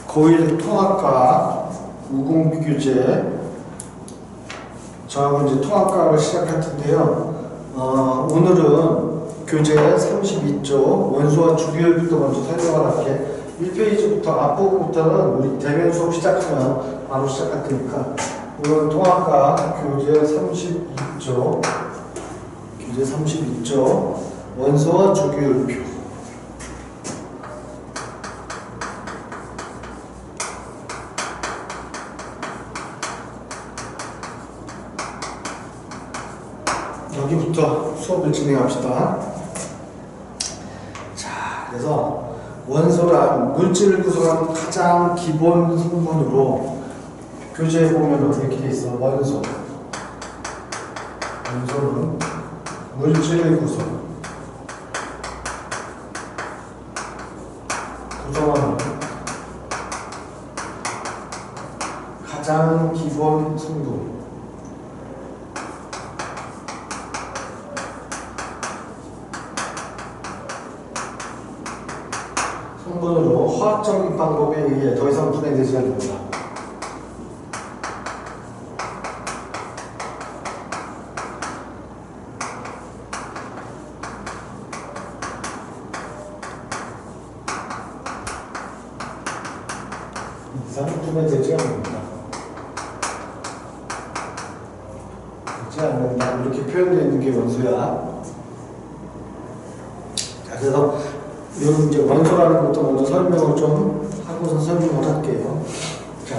고1 통합과 무공비교재 저하고 이제 통합과학을 시작할 텐데요. 오늘은 교재 32쪽 원소와 주기율부터 먼저 설명을 할게. 1페이지부터 앞부분부터는 우리 대면 수업 시작하면 바로 시작할 테니까 오늘 통합과 교재 32쪽 원소와 주기율표 여기부터 수업을 진행합시다. 자, 그래서 원소란 물질을 구성하는 가장 기본 성분으로 교재에 보면 이렇게 돼 있어. 원소는 물질을 구성하는 가장 기본 성분. 성분으로 화학적인 방법에 의해 더 이상 분해되지 않는다. 이상 분해되지 않는다. 되지 않는다. 이렇게 표현되어 있는 게 원소야. 자, 그래서 이런 이제 원소라는 것도 먼저 설명을 좀 하고서 설명을 할게요. 자,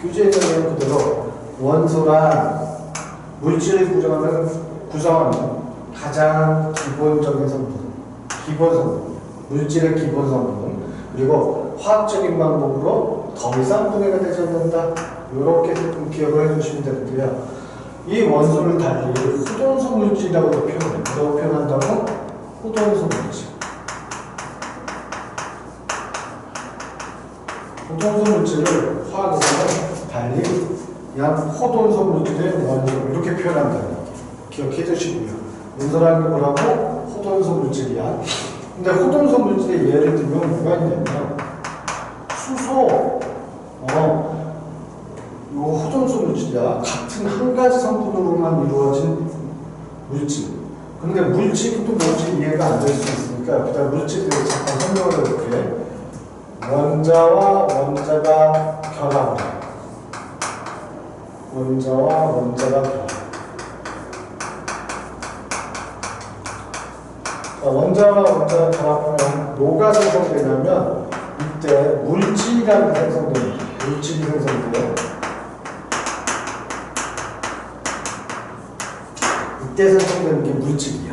교재에 보면 그대로 원소란 물질을 구성하는 가장 기본적인 성분, 물질의 기본 성분, 그리고 화학적인 방법으로 더 이상 분해가 되지 않는다. 이렇게 조금 기억을 해주시면 되는데요. 이 원소를 달리 후동소 물질이라고도 표현한다고. 후동소 물질. 호돈소 물질을 화학에서는 달리 그냥 호돈소 물질의 원소 이렇게 표현한다는 거 기억해 두시고요. 원소라는 게 뭐라고? 호돈소 물질이야. 근데 호돈소 물질의 예를 들면 뭐가 있냐면 수소, 이거 호돈소 물질이야. 같은 한 가지 성분으로만 이루어진 물질. 근데 물질이 또 뭔지 이해가 안 될 수 있으니까 그다음 물질에 대해서 잠깐 설명을 해볼게. 원자와 원자가 결합을 해요. 원자와 원자가 결합. 원자와 원자가 결합하면 뭐가 생성되냐면 이때 물질이라는 생성됩니다. 물질이 생성돼요. 이때 생성되는 게 물질이야.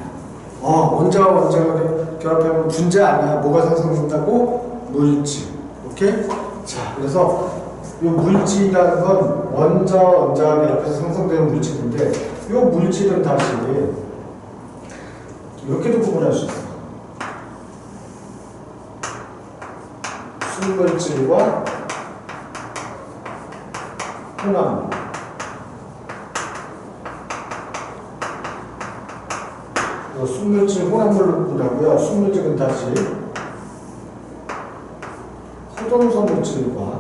원자와 원자가 결합하면 분자 아니야. 뭐가 생성된다고? 물질. 오케이? 자, 그래서 이 물질이라는 건 원자와 원자가 결합해서 생성되는 물질인데 이 물질은 다시 이렇게도 구분할 수 있어. 순물질과 혼합물. 순물질 혼합물로 구분하고요. 순물질은 다시 호돈소 물질과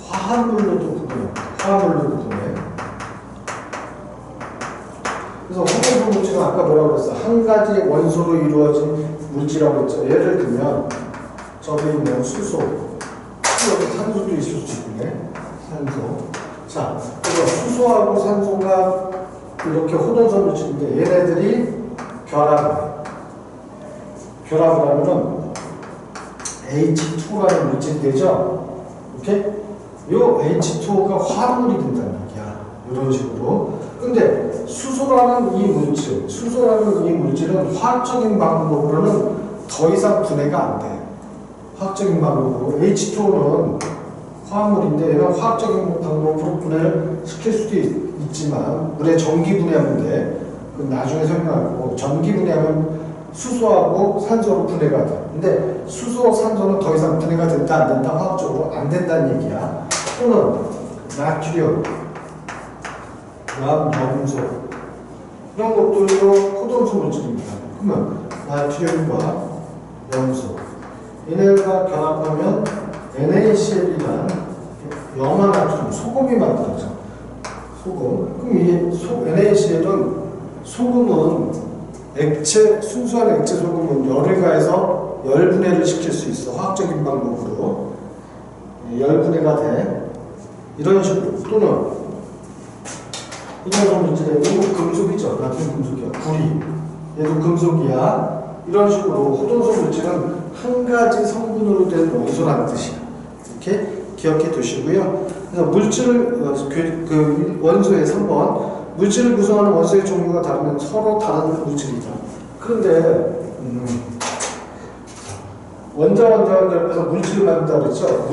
화합물로도 구분합니다. 화합물로도 구분해. 그래서 호돈소 물질은 아까 뭐라고 그랬어? 한 가지 원소로 이루어진 물질이라고 했죠. 예를 들면 저기 있는 수소, 여기 산소도 있을 수 있네. 산소. 자, 그래서 수소하고 산소가 이렇게 호돈소 물질인데 얘네들이 결합을 하면은 H2라는 물질이 되죠? 오케이? 요 H2O가 화합물이 된다는 얘기야. 이런 식으로. 근데 수소라는 이 물질은 화학적인 방법으로는 더 이상 분해가 안 돼. 화학적인 방법으로. H2O는 화합물인데 얘는 화학적인 방법으로 분해를 시킬 수도 있지만 물에 전기 분해하면 돼. 그건 나중에 설명하고 전기 분해하면 수소하고 산소로 분해가 돼. 근데 수소, 산소는 더 이상 분해가 된다 안 된다? 화학적으로 안 된다는 얘기야. 또는 나트륨, 염소 이런 것들도 호돈소 물질입니다. 그러면 나트륨과 염소 얘네가 결합하면 NaCl이란 염화나트륨, 소금이 만들어져. 소금. 그럼 이게 NaCl은 소금은 액체, 순수한 액체 소금은 열을 가해서 열분해를 시킬 수 있어. 화학적인 방법으로. 열분해가 돼. 이런 식으로. 또는 이런 물질에 이거 금속이죠. 나트륨 금속이야. 구리. 얘도 금속이야. 이런 식으로 호돈소 물질은 한 가지 성분으로 된 원소라는 뜻이야. 이렇게 기억해 두시고요. 그래서 물질을 그 원소의 3번 물질을 구성하는 원소의 종류가 다르면 서로 다른 물질이다. 그런데 원자와 결합해서 물질을 만든다 그랬죠.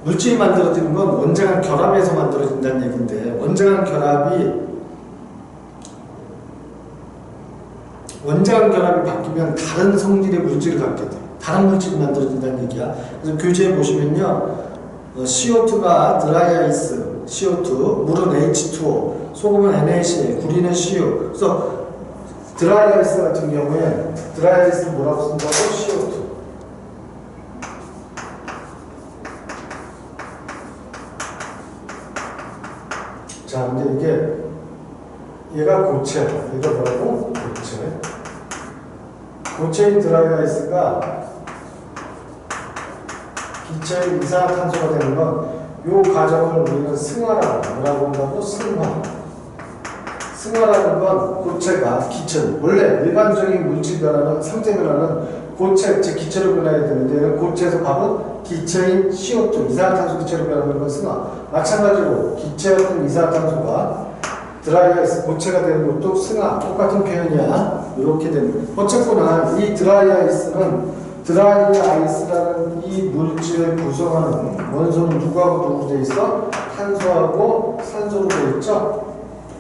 물질이 만들어지는 건 원자간 결합에서 만들어진다는 얘기인데 원자간 결합이 바뀌면 다른 성질의 물질을 갖게 돼. 다른 물질이 만들어진다는 얘기야. 그래서 교재에 보시면요. CO2가 드라이아이스, CO2, 물은 H2O, 소금은 NaCl, 구리는 CU. 그래서 드라이아이스 같은 경우에 드라이아이스 뭐라고 쓴다고? CO2. 자, 근데 이게 얘가 고체, 얘가 뭐라고? 고체인 드라이아이스가 기체의 이산화탄소가 되는 건 이 과정을 우리는 승화라고 뭐라고 한다고? 승화라는 건 고체가 기체, 원래 일반적인 물질 변화는 상태 변화는 고체, 즉 기체로 변해야 되는데 얘는 고체에서 바로 기체인 CO2, 이산화탄소 기체로 변하는 건 승화. 마찬가지로 기체였던 이산화탄소가 드라이아이스, 고체가 되는 것도 승화, 똑같은 표현이야. 이렇게 되는. 어쨌거나 이 드라이아이스라는 이 물질을 구성하는 원소는 누구하고 누구 돼 있어? 탄소하고 산소로 돼 있죠.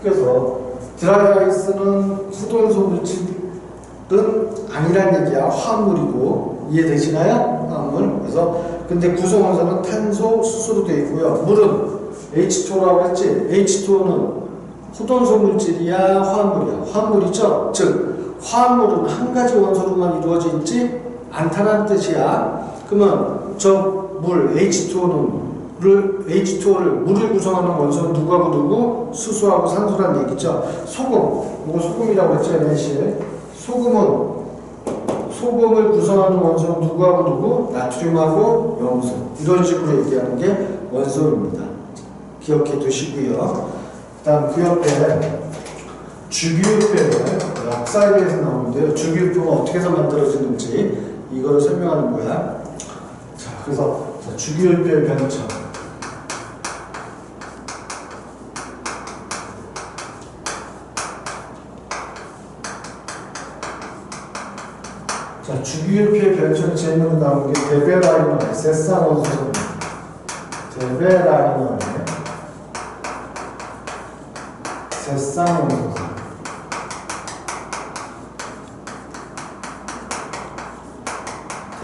그래서 드라이아이스는 후돈소 물질은 아니란 얘기야. 화합물이고. 이해되시나요? 화합물. 그래서 근데 구성 원소는 탄소, 수소로 돼 있고요. 물은 H2O라고 했지. H2O는 후돈소 물질이야, 화합물이야. 화합물이죠. 즉 화합물은 한 가지 원소로만 이루어져 있지 않다는 뜻이야. 그러면 저 물 H2O를 물을 구성하는 원소는 누구하고 누구? 수소하고 산소라는 얘기죠. 소금, 이거 소금이라고 했죠, NaCl. 소금을 구성하는 원소는 누구하고 누구? 나트륨하고 염소. 이런 식으로 얘기하는 게 원소입니다. 기억해 두시고요. 다음 그 옆에 주기율표는 역사에서 나오는데요. 주기율표가 어떻게 해서 만들어지는지 이거를 설명하는 거야. 자, 그래서 주기율표의 변천. 자, 주기율표의 변천이 제일 먼저 나오는 게 데베라이너의 세쌍원소입니다. 데베라이너의 세쌍원소.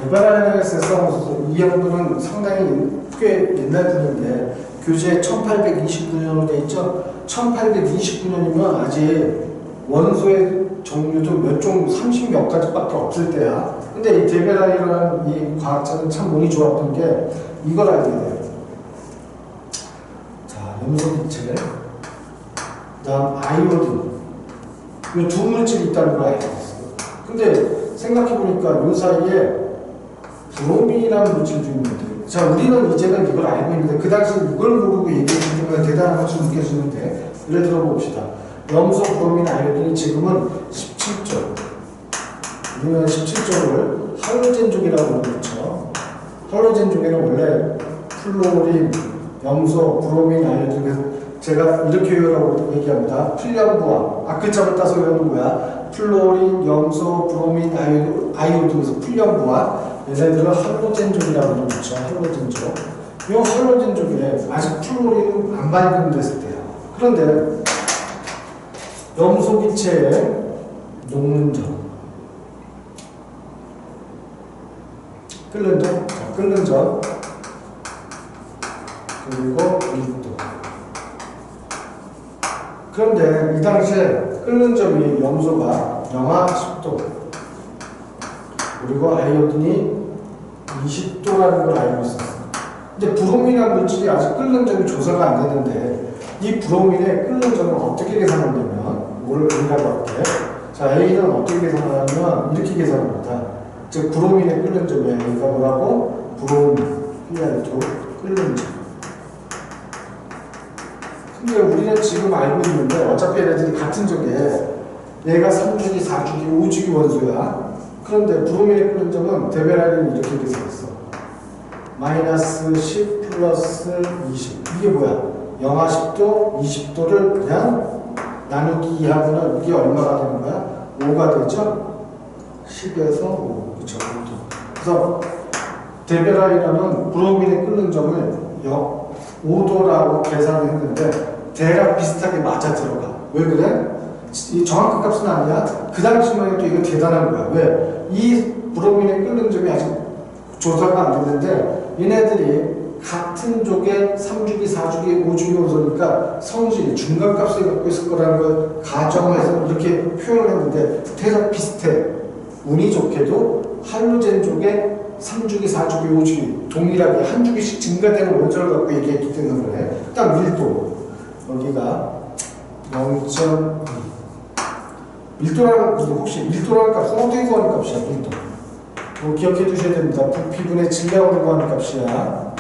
데베라이너의 세쌍원소. 이 형들은 상당히 꽤 옛날 분인데 교재에 1829년으로 돼 있죠. 1829년이면 아직 원소의 종류도 몇 종, 30몇 가지밖에 없을 때야. 근데 이 데베라이너라는 이 과학자는 참 운이 좋았던 게 이걸 알게 돼요. 자, 염소기체, 그 다음 아이오딘. 이 두 물질이 있다는 걸 알게 됐어요. 근데 생각해보니까 이 사이에 브로민이라는 물질도 있는데, 자, 우리는 이제는 이걸 알고 있는데 그 당시 이걸 모르고 얘기했기 때문에 대단한 것처럼 느껴지는데, 예를 들어 봅시다. 염소, 브로민, 아이오딘이 지금은 17조. 우리는 17조를 할로젠족이라고 부르죠. 할로젠족에는 원래 플로린, 염소, 브로민, 아이오딘. 그래서 제가 이렇게 외우라고 얘기합니다. 풀연부화. 앞글자를 따서 외우는 거야. 플로린, 염소, 브로민, 아이오딘에서 풀연부화. 얘네들은 할로젠족이라고 부르죠. 할로젠족. 이 할로젠족에 아직 플로린은 안 발견됐을 때야. 그런데 염소기체에 녹는 점, 끓는 점, 그리고 밀도. 그런데 이 당시에 끓는 점이 염소가 영하 10도 그리고 아이오딘이 20도라는 걸 알고 있었어요. 근데 브로민이라는 물질이 아직 끓는 점이 조사가 안 되는데 이 브로민의 끓는 점을 어떻게 계산하냐면 뭐를 의미하고 할게. 자, A는 어떻게 계산하냐면 이렇게 계산합니다. 즉 브로민의 끓는 점이 A가 뭐라고? 브로민 PR2 끓는 점. 근데 우리는 지금 알고 있는데 어차피 얘네들이 같은 적에 얘가 3주기, 4주기, 5주기 원소야. 그런데 브로민의 끓는 점은 데베라린이 이렇게 계산했어. 마이너스 10 플러스 20. 이게 뭐야? 영하 10도, 20도를 그냥 나누기 2하면은 이게 얼마가 되는 거야? 5가 되죠? 10에서 5. 그쵸? 그래서 데베라린은 브로민의 끓는 점을 5도라고 계산을 했는데 대략 비슷하게 맞아 들어가. 왜 그래? 이 정확한 값은 아니야. 그 당시만 해도 이거 대단한 거야. 왜? 이 브로민의 끓는 점이 아직 조사가 안 됐는데 얘네들이 같은 쪽에 3주기, 4주기, 5주기 원소니까 성질이 중간값을 갖고 있을 거라는 걸 가정해서 이렇게 표현을 했는데 대략 비슷해. 운이 좋게도 할로젠 쪽에 3주기, 4주기, 5주기 동일하게 한 주기씩 증가되는 원소를 갖고 얘기했기 때문에 딱 밀도 여기가 0.2 밀도라는 혹시 밀도라는 값은 어떻게 구하는 값이야? 밀도 기억해 두셔야 됩니다. 부피분의 질량으로 구하는 값이야.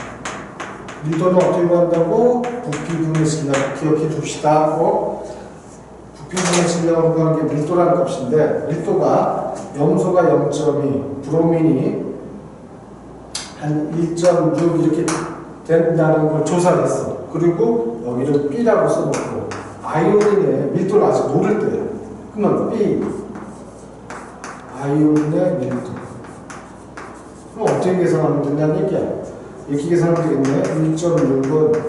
밀도는 어떻게 구한다고? 부피분의 질량 기억해 둡시다. 부피분의 질량으로 구하는 게 밀도라는 값인데 밀도가 염소가 0.2 브로민이 한 1.6 이렇게 된다는 걸 조사했어. 그리고 여기를 B라고 써놓고 아이오딘의 밀도를 아직 모를 때야. 그러면 B 아이오딘의 밀도 그럼 어떻게 계산하면 된다는 얘기야? 이렇게 계산하면 되겠네. 1.6은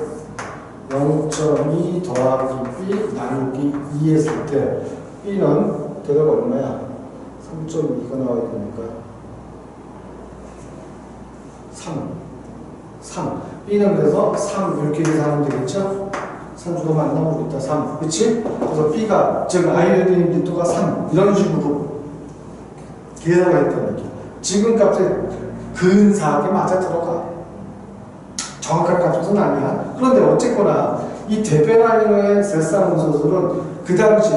0.2 더하기 B 나누기 2 했을 때 B는 대략 얼마야? 3.2가 나와야 되니까 3 B는 그래서 3 이렇게 계산하면 되겠죠? 3주가 많이 나오겠다. 3 그치? 그래서 B가 즉 아이오딘 밀도가 3 이런 식으로 계산을 했다는 얘기야. 지금 값에 근사하게 맞아 들어가. 정확한 값은 아니야. 그런데 어쨌거나 이 데베라이너의 세상 원소들은 그 당시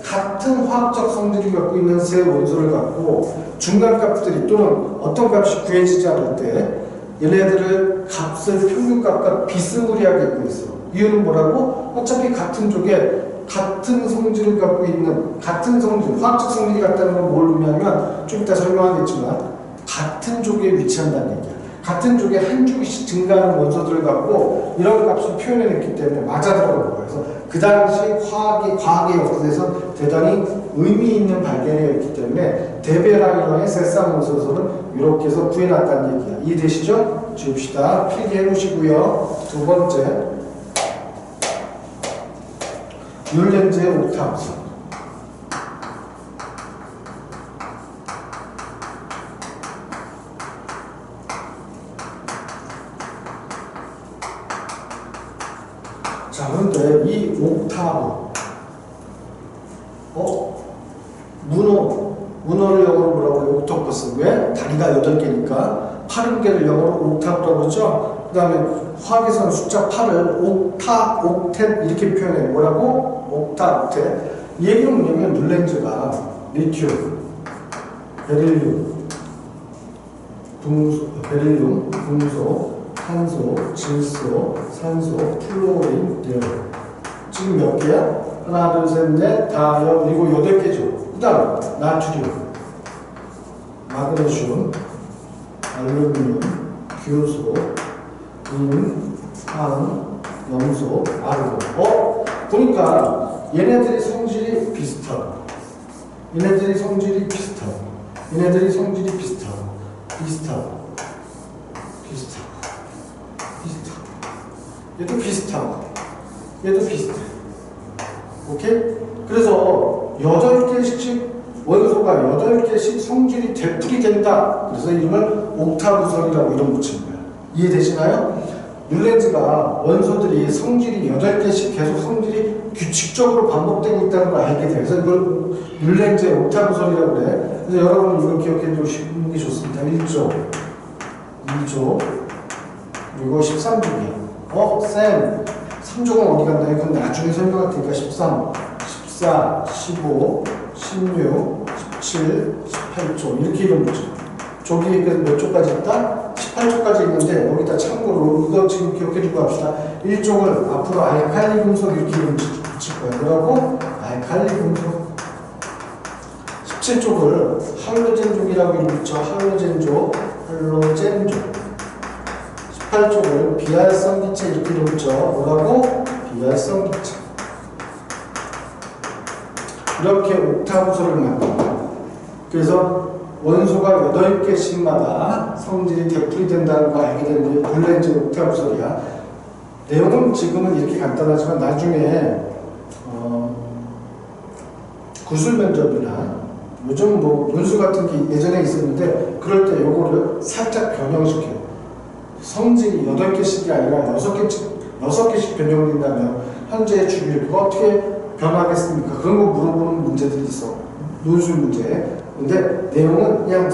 같은 화학적 성질을 갖고 있는 세 원소를 갖고 중간 값들이 또는 어떤 값이 구해지지 않을 때 얘네들을 값을 평균값과 비스무리하게 갖고 있어. 이유는 뭐라고? 어차피 같은 쪽에 같은 성질을 갖고 있는 같은 성질, 화학적 성질이 같다는 건 뭘 의미하면 좀 이따 설명하겠지만 같은 쪽에 위치한다는 얘기야. 같은 쪽에 한 주기씩 증가하는 원소들을 갖고 이런 값을 표현해냈기 때문에 맞아 들어가는 거예요. 그래서 그 당시 과학의 역사에서 대단히 의미 있는 발견이었기 때문에 데베라이너의 세상 원소들은 이렇게 해서 구해놨다는 얘기야. 이해되시죠? 지웁시다. 필기해 놓으시고요. 두 번째 뮬렌즈의 옥타브. 자, 그런데 이 옥타브, 문어를 영어로 뭐라고 해요? 옥토퍼스. 왜? 다리가 8개니까 80개를 영어로 옥타브라고 그러죠? 그 다음에 화학에서는 숫자 8을 옥텟 이렇게 표현해요. 뭐라고? 옥텟. 이 얘기는 뭐냐면 뮬렌즈가 리튬, 베릴륨, 금속, 탄소, 질소, 산소, 플로린, 열. 지금 몇 개야? 하나, 둘, 셋, 넷, 다, 그리고 8개죠. 그 다음, 나트륨, 마그네슘, 알루미늄, 규소, 인, 황, 염소, 아르곤. 보니까 얘네들의 성질이 비슷하고, 얘네들이 성질이 비슷하고, 얘도 비슷해. 오케이? 그래서 8개씩 원소가 8개씩 성질이 되풀이 된다. 그래서 이름을 옥타브성이라고 이름 붙인 거야. 이해되시나요? 뮬렌즈가 원소들이 성질이 8개씩 계속 성질이 규칙적으로 반복되고 있다는 걸 알게 돼요. 그래서 이걸 뮬렌즈의 옥타브솔이라고 그래. 그래서 여러분 이거 기억해 주시는 게 좋습니다. 1조, 2조, 그리고 13조기야. 쌤, 3조가 어디 갔나요? 그건 나중에 설명할 테니까 13, 14, 15, 16, 17, 18조 이렇게 이름 붙여. 조기 몇 조까지 있다? 18조까지 있는데 여기다 참고로 이거 지금 기억해 주고 합시다. 1쪽을 앞으로 알칼리 금속 이렇게 이름 붙일 거야. 그러고 알칼리 금속. 17쪽을 할로젠족이라고 이름 붙여. 할로젠족, 할로젠족. 18쪽을 비활성 기체 이렇게 이름 붙여. 뭐라고? 비활성 기체. 이렇게 옥타브솔을 만든다. 그래서 원소가 8개씩마다 성질이 되풀이 된다는 거 알게 되는 게 본래 이제 옥타브솔이야. 내용은 지금은 이렇게 간단하지만 나중에 구술 면접이나 요즘 뭐 논술 같은 게 예전에 있었는데 그럴 때 요거를 살짝 변형시켜요. 성질이 8개씩이 아니라 6개씩 변형된다면 현재의 주기율표가 어떻게 변하겠습니까? 그런 거 물어보는 문제들이 있어. 논술 문제. 근데 내용은 그냥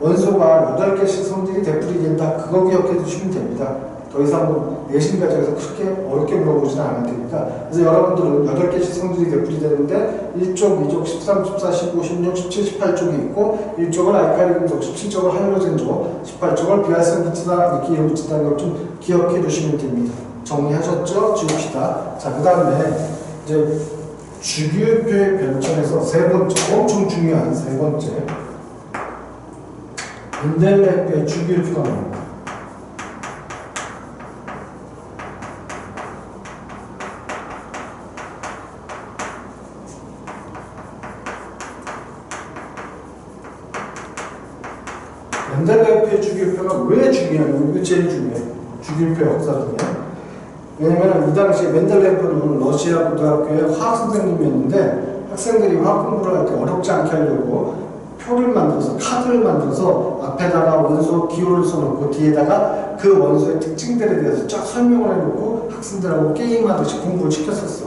원소가 8개씩 성질이 되풀이 된다. 그거 기억해 두시면 됩니다. 더 이상 뭐 내신 과정에서 그렇게 어렵게 물어보지는 않을 테니까. 그래서 여러분들은 8개씩 성질이 되풀이 되는데 1쪽, 2쪽, 13, 14, 15, 16, 17, 18쪽이 있고 1쪽은 알칼리 금속, 17쪽은 할로젠족, 18쪽은 비활성 기체다 이렇게 이름 붙인다는 걸 좀 기억해 두시면 됩니다. 정리하셨죠? 지웁시다. 자, 그 다음에 이제 주기율표의 변천에서 세 번째, 엄청 중요한 세 번째 멘델레프의 주기율표가 나옵니다. 멘델레프의 주기율표가 왜 중요하냐면 이거 제일 중요해. 주기율표 역사적이야. 왜냐면 이 당시에 멘델레프는 러시아 고등학교의 화학 선생님이었는데 학생들이 화학 공부를 할 때 어렵지 않게 하려고 표를 만들어서 카드를 만들어서 앞에다가 원소 기호를 써놓고 뒤에다가 그 원소의 특징들에 대해서 쫙 설명을 해놓고 학생들하고 게임하듯이 공부를 시켰었어.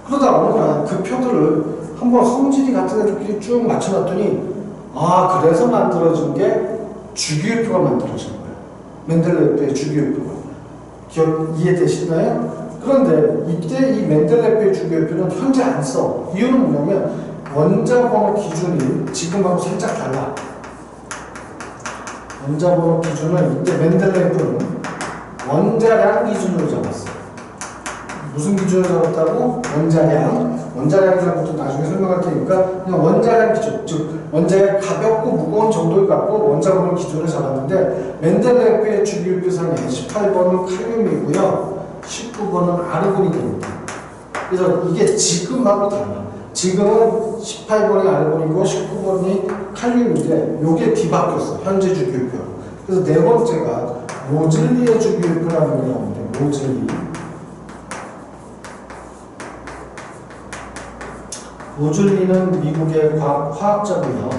그러다 어느 날 그 표들을 한번 성질이 같은 애들끼리 쭉 맞춰놨더니 아 그래서 만들어진 게 주기율표가 만들어진 거야. 멘델레프의 주기율표가. 이해되시나요? 그런데 이때 이 멘델레프의 주기율표는 현재 안 써. 이유는 뭐냐면 원자번호 기준이 지금하고 살짝 달라. 원자번호 기준은 이때 멘델레프는 원자량 기준으로 잡았어. 무슨 기준으로 잡았다고? 원자량. 원자량이라는 것도 나중에 설명할 테니까 그냥 원자량 기준, 즉 원자의 가볍고 무거운 정도를 갖고 원자번호 기준을 잡았는데 멘델레프의 주기율표상에 18번은 칼륨이고요 19번은 아르곤이 됩니다. 그래서 이게 지금하고 달라. 지금은 18번이 아르곤이고 19번이 칼륨인데 요게 뒤바뀌었어. 현재 주기율표. 그래서 네 번째가 모즐리의 주기율표라는 게 나오는데 모즐리. 모즐리는 미국의 화학자고요.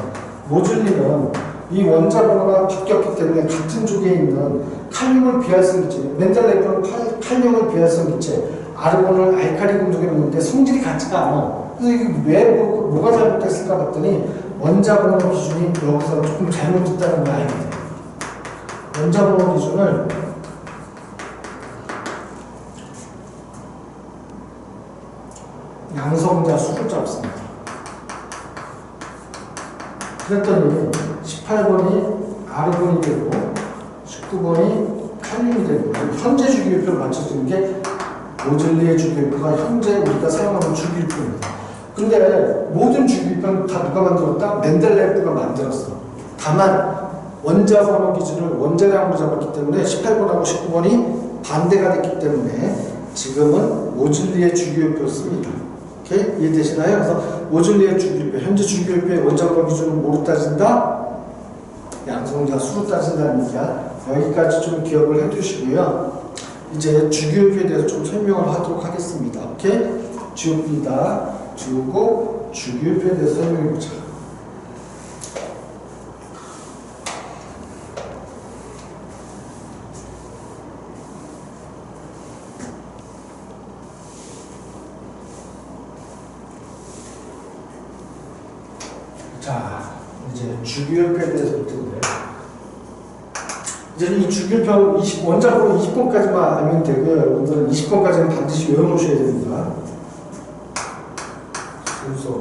모즐리는 이 원자번호가 바뀌었기 때문에 같은 쪽에 있는 칼륨을 비활성 기체, 멘델레프는 칼륨을 비활성 기체, 아르곤을 알칼리 금속에 넣는데 성질이 같지가 않아. 그래서 이게 왜 뭐가 잘못됐을까 봤더니 원자번호 기준이 여기서 조금 잘못됐다는 걸 알게 돼. 원자번호 기준을 양성자 수를 잡습니다. 그랬더니 18번이 아르곤이 되고 19번이 칼륨이 되고 현재 주기율표를 맞춰주는 게 모즐리의 주기율표가 현재 우리가 사용하는 주기율표입니다. 근데 모든 주기율표는 다 누가 만들었다? 멘델레프가 만들었어. 다만 원자번호 기준을 원자량으로 잡았기 때문에 18번하고 19번이 반대가 됐기 때문에 지금은 모즐리의 주기율표를 씁니다. 오케이? 이해되시나요? 그래서 모즐리의 주기율표, 현재 주기율표의 원자번호 기준을 뭐로 따진다? 양성자 수로 따진다는 얘기야. 여기까지 좀 기억을 해두시고요. 이제 주기율표에 대해서 좀 설명을 하도록 하겠습니다. 오케이? 지웁니다. 지우고 주기율표에 대해서 설명해보자. 이제 주기율표에 대해서 볼 텐데, 이제 이 주기율표 원작으로 20번까지만 알면 되고요. 오늘은 20번까지는 반드시 외워놓으셔야 됩니다. 순서,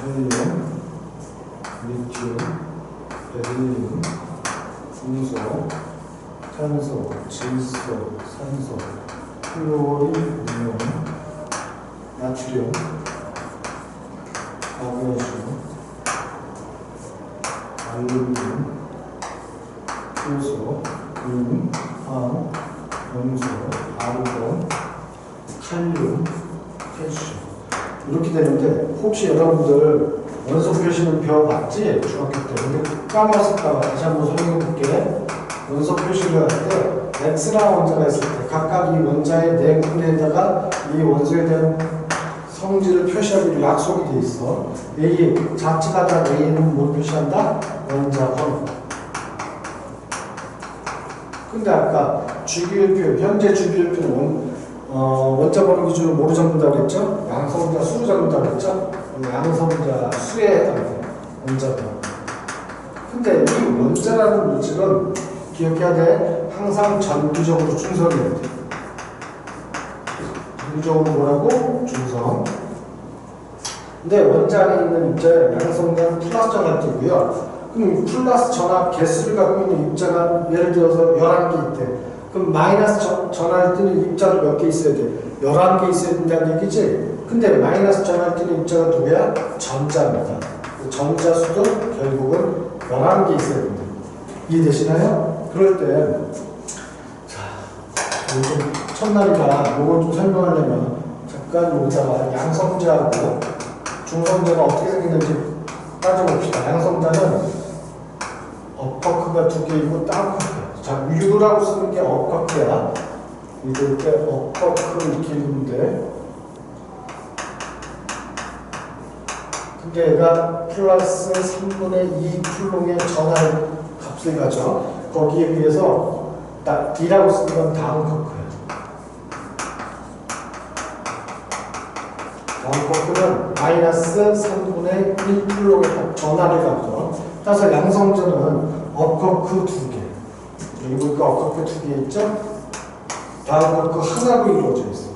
헬륨, 리튬, 베릴륨, 중소, 탄소, 질소, 산소, 플로린, 음용, 나트륨, 마그네슘, 알루미늄, 효소, 금, 황, 염소, 아르곤, 칼륨, 칼슘 이렇게 되는데 혹시 여러분들 원소 표시는 배워봤지? 중학교 때. 근데 까먹었을까 다시 한번 설명해 볼게. 원소 표시를 할 때 X라는 원자가 있을 때 각각 이 원자의 네 군데에다가 이 원소에 대한 성질을 표시하기로 약속이 돼 있어. A 자체가 다 A는 뭘 표시한다? 원자번. 근데 아까 주기율표, 현재 주기율표는 원자번호 기준으로 뭐로 잡는다고 그랬죠? 양성자 수로 잡는다고 그랬죠? 양성자 수에 해당돼. 원자번. 근데 이 원자라는 물질은 기억해야 돼. 항상 전기적으로 충성해야 돼. 전기적으로 뭐라고? 충성. 근데 원자 안에 있는 입자의 양성자는 플러스 전압이고요. 그럼 플러스 전압 개수를 갖고 있는 입자가 예를 들어서 11개 있대. 그럼 마이너스 전압을 뜨는 입자도 몇 개 있어야 돼? 11개 있어야 된다는 얘기지? 근데 마이너스 전압을 뜨는 입자가 누구야? 전자입니다. 전자 수도 결국은 11개 있어야 됩니다. 이해되시나요? 그럴 때, 자, 요즘 첫날이라 요걸 좀 설명하려면 잠깐 여기다가 양성자하고 중성자가 어떻게 생겼는지 따져봅시다. 양성자는 업커크가 두 개이고 다운커크야. 자, U라고 쓰는 게 업커크야. 이럴 때 업커크 이렇게 읽는데, 근데 얘가 플러스 3분의 2 쿨롱의 전할 값을 가져. 거기에 비해서 D라고 쓰는 건 다운커크야. 다운커크는 마이너스 3분의 1 쿨롱의 전하를 가져. 따라서 양성자는 업커크 두 개. 여기 보니까 업커크 두 개 있죠? 다운커크 하나로 이루어져 있어.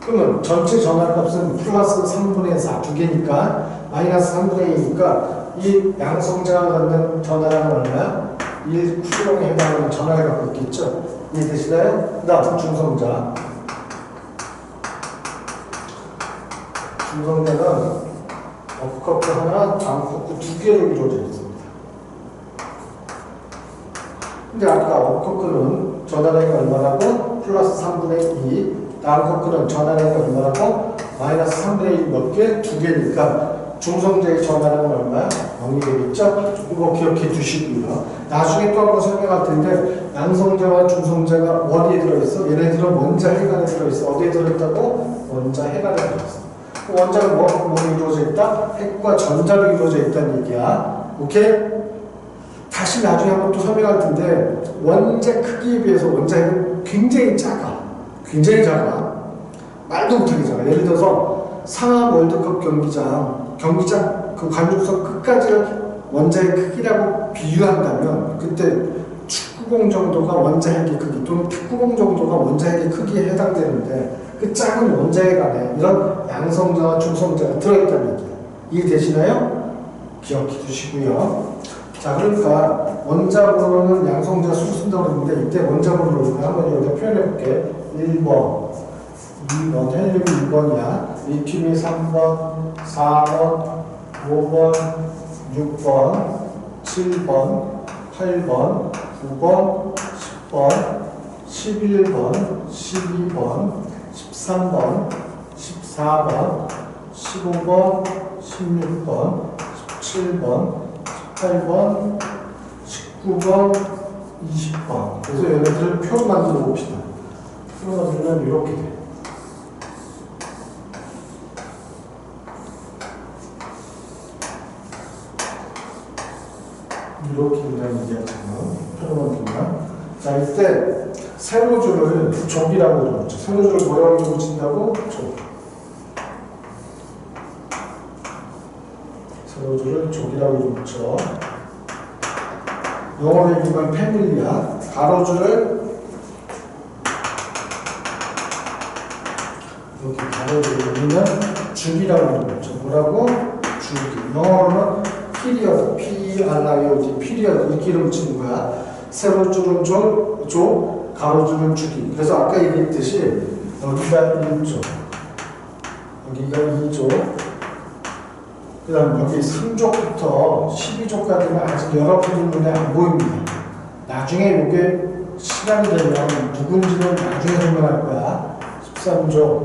그러면 전체 전하값은 플러스 3분의 4 두 개니까 마이너스 3분의 2니까 이 양성자가 갖는 전하량은 얼마야? 1 쿨롱에 해당하는 전하를 갖고 있겠죠? 이해되시나요? 그 다음 중성자. 중성자는 업커크 하나, 다운커크 두 개로 이루어져 있습니다. 근데 아까 업커크는 전하량이 얼마라고? 플러스 3분의 2. 다운커크는 전하량이 얼마라고? 마이너스 3분의 1 몇 개? 두 개니까 중성자의 전하량은 얼마야? 0이 되겠죠? 이거 기억해 주시고요. 나중에 또 한번 설명할 텐데 양성자와 중성자가 어디에 들어있어? 얘네들은 원자 해관에 들어있어. 어디에 들어있다고? 원자 해관에 들어있어. 원자는 뭐로 이루어져 있다? 핵과 전자로 이루어져 있다는 얘기야. 오케이? 다시 나중에 한번 또 설명할 텐데 원자 크기에 비해서 원자 핵은 굉장히 작아. 굉장히 작아. 말도 못하게 작아. 예를 들어서 상암 월드컵 경기장 그 관중석 끝까지를 원자의 크기라고 비유한다면 그때 축구공 정도가 원자핵의 크기 또는 탁구공 정도가 원자핵의 크기에 해당되는데 그 작은 원자핵 안에 이런 양성자와 중성자가 들어있다는 얘기예요. 이해되시나요? 기억해 주시고요. 자, 그러니까 원자번호는 양성자 수를 쓴다고 그러는데 이때 원자번호를 한번 여기다 표현해 볼게. 1번, 2번, 헬륨이 2번이야. 리튬이 3번, 4번, 5번, 6번, 7번, 8번, 9번, 10번, 11번, 12번, 13번, 14번, 15번, 16번, 17번, 18번, 19번, 20번. 그래서 얘네들을 표로 만들어 봅시다. 표로 만들면 이렇게 돼. 이렇게 된다는 얘기야, 지금. 표로 만들면. 자, 이때 세로줄을 족이라고 그러죠. 세로줄을 뭐라고 붙인다고? 족. 세로줄을 족이라고 붙여. 영어로 얘기하면 패밀리야. 가로줄을 여기 가로줄을 우리는 줄이라고 붙여. 뭐라고? 줄기. 영어로는 피리어드, P-R-I-O-D, 피리어드 이렇게 이름 붙이는 거야. 세로줄은 조, 가로줄은 줄이. 그래서 아까 얘기했듯이 여기가 1조, 여기가 2조, 그 다음 여기 3조부터 12조까지는 아직 여러분 눈에 안 보입니다. 나중에 이게 시간이 되면 누군지는 나중에 설명할 거야. 13조,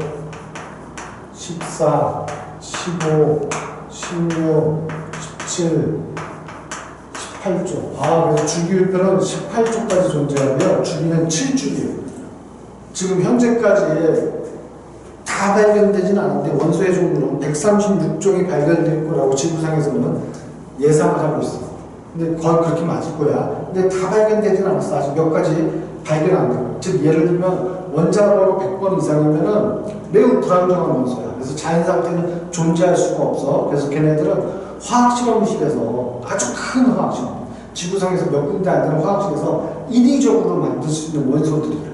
14, 15, 16, 17, 18조. 그래서 주기율표는 18조까지 존재하며 주기는 7주기예요. 지금 현재까지 다 발견되지는 않은데 원소의 종류는 136종이 발견될 거라고 지구상에서는 예상을 하고 있어. 근데 거의 그렇게 맞을 거야. 근데 다 발견되지는 않았어. 아직 몇 가지 발견 안 되고. 즉 예를 들면 원자로로 100번 이상이면은 매우 불안정한 원소야. 그래서 자연 상태는 존재할 수가 없어. 그래서 걔네들은 화학실험실에서 아주 큰 화학실험, 지구상에서 몇 군데 안 되는 화학실에서 인위적으로 만들 수 있는 원소들이야.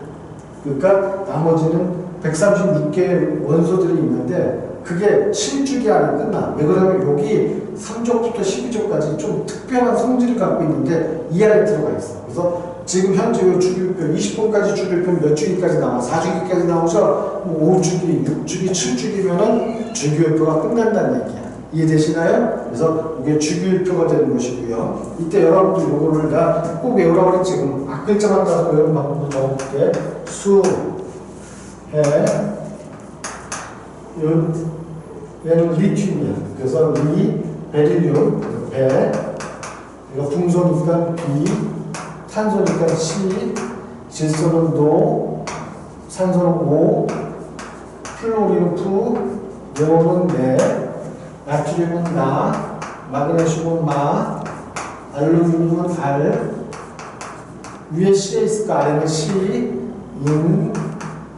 그러니까 나머지는 136개의 원소들이 있는데 그게 7주기 안에 끝나. 왜 그러냐면 여기 3조부터 12조까지 좀 특별한 성질을 갖고 있는데 이 안에 들어가 있어. 그래서 지금 현재 이 주기율표 20번까지 주기율표 몇 주기까지 나와? 4주기까지 나오죠? 5주기, 6주기, 7주기면은 주기율표가 끝난다는 얘기야. 이해되시나요? 그래서 이게 주기율표가 되는 것이고요. 이때 여러분들 요거를 내가 꼭 외우라고 그랬지. 지금 앞글자만 따서 외우는 방법을 넣어볼게. 수, 해, 얘는 리튬이야. 그래서 리, 베릴륨, 배, 이거 풍소니까 비, 탄소니까 C, 질소는 노, 산소는 O, 플로리는 푸, 네온은 네, 나트륨은 나, 마그네슘은 마, 알루미늄은 알, 위에 C에 있을까? 아래는 C, 인,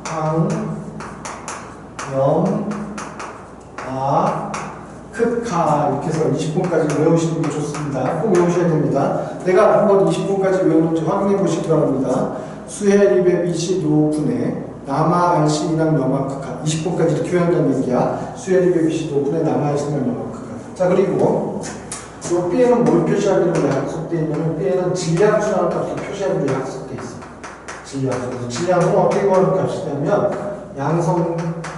황, 염, 크카 이렇게 해서 20분까지 외우시는 게 좋습니다. 꼭 외우셔야 됩니다. 내가 한번 20분까지 외우는지 확인해 보시기 바랍니다. 수해, 리베, 비시, 노, 분해, 남아, 알시, 인항, 염화, 크카 20분까지 이렇게 외운다는 얘기야. 수해, 리베, 비시, 노, 분해, 남아, 알시, 인항, 염화, 크카. 자, 그리고 요 B에는 뭘 표시하기로 약속되어 있냐면 B에는 질량수라는 값을 표시하기로 약속되어 있어. 질량수. 질량수는 어떻게 구하는 값이냐면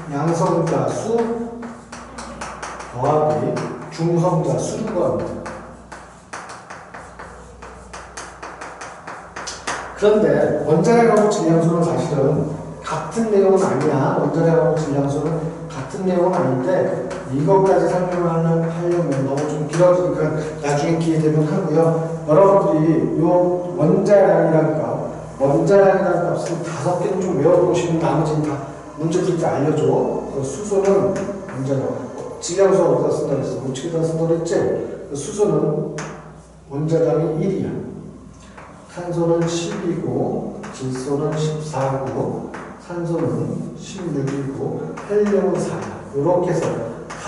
양성자 수 더하기 중성자 수를 구합니다. 그런데 원자량하고 질량수는 사실은 같은 내용은 아니야. 원자량하고 질량수는 같은 내용은 아닌데 이것까지 설명하려면 너무 좀 길어지니까 나중에 기회 되면 하고요. 여러분들이 요 원자량이라는 값을 5개는 좀 외워보시면 나머지는 다 문제 풀 때 알려줘. 수소는 원자량, 질량수 어디다 쓴다 그랬어? 우측에다 쓴다 그랬지? 수소는 원자량이 1이야. 탄소는 10이고, 질소는 14고, 산소는 16이고, 헬륨은 4야. 이렇게 해서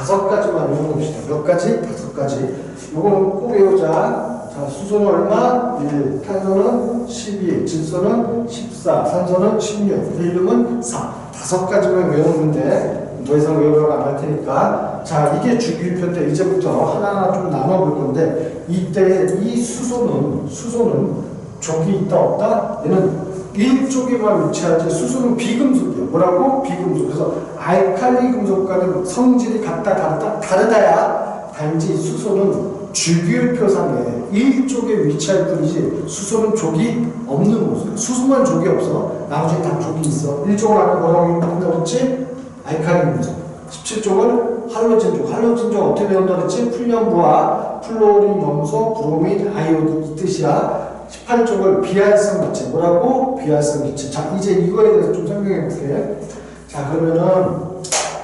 5가지만 외워봅시다. 몇 가지? 5가지. 이거는 꼭 외우자. 자, 수소는 얼마? 1. 탄소는 12. 질소는 14. 산소는 16. 헬륨은 4. 5가지만 외우는데 더 이상 외우라고 안 할 테니까. 자, 이게 주기율표인데 이제부터 하나하나 좀 나눠볼 건데 이때 이 수소는 족이 있다 없다? 얘는 1쪽에만 위치하지 수소는 비금속이야. 뭐라고? 비금속. 그래서 알칼리 금속과는 성질이 같다 다르다야. 단지 수소는 주기율표상에 1쪽에 위치할 뿐이지 수소는 족이 없는 모습이야. 수소만 족이 없어. 나머지 다 족이 있어. 1쪽을 하는 뭐라고 한다고 그랬지? 알칼리 금속. 17쪽을 할로젠족. 할로젠족 어떻게 배운다 그랬지? 풀연부와 플로린, 염소, 브로민, 아이오드 이 뜻이야. 18쪽을 비활성 기체. 뭐라고? 비활성 기체. 자, 이제 이거에 대해서 좀 설명해 볼게. 자, 그러면은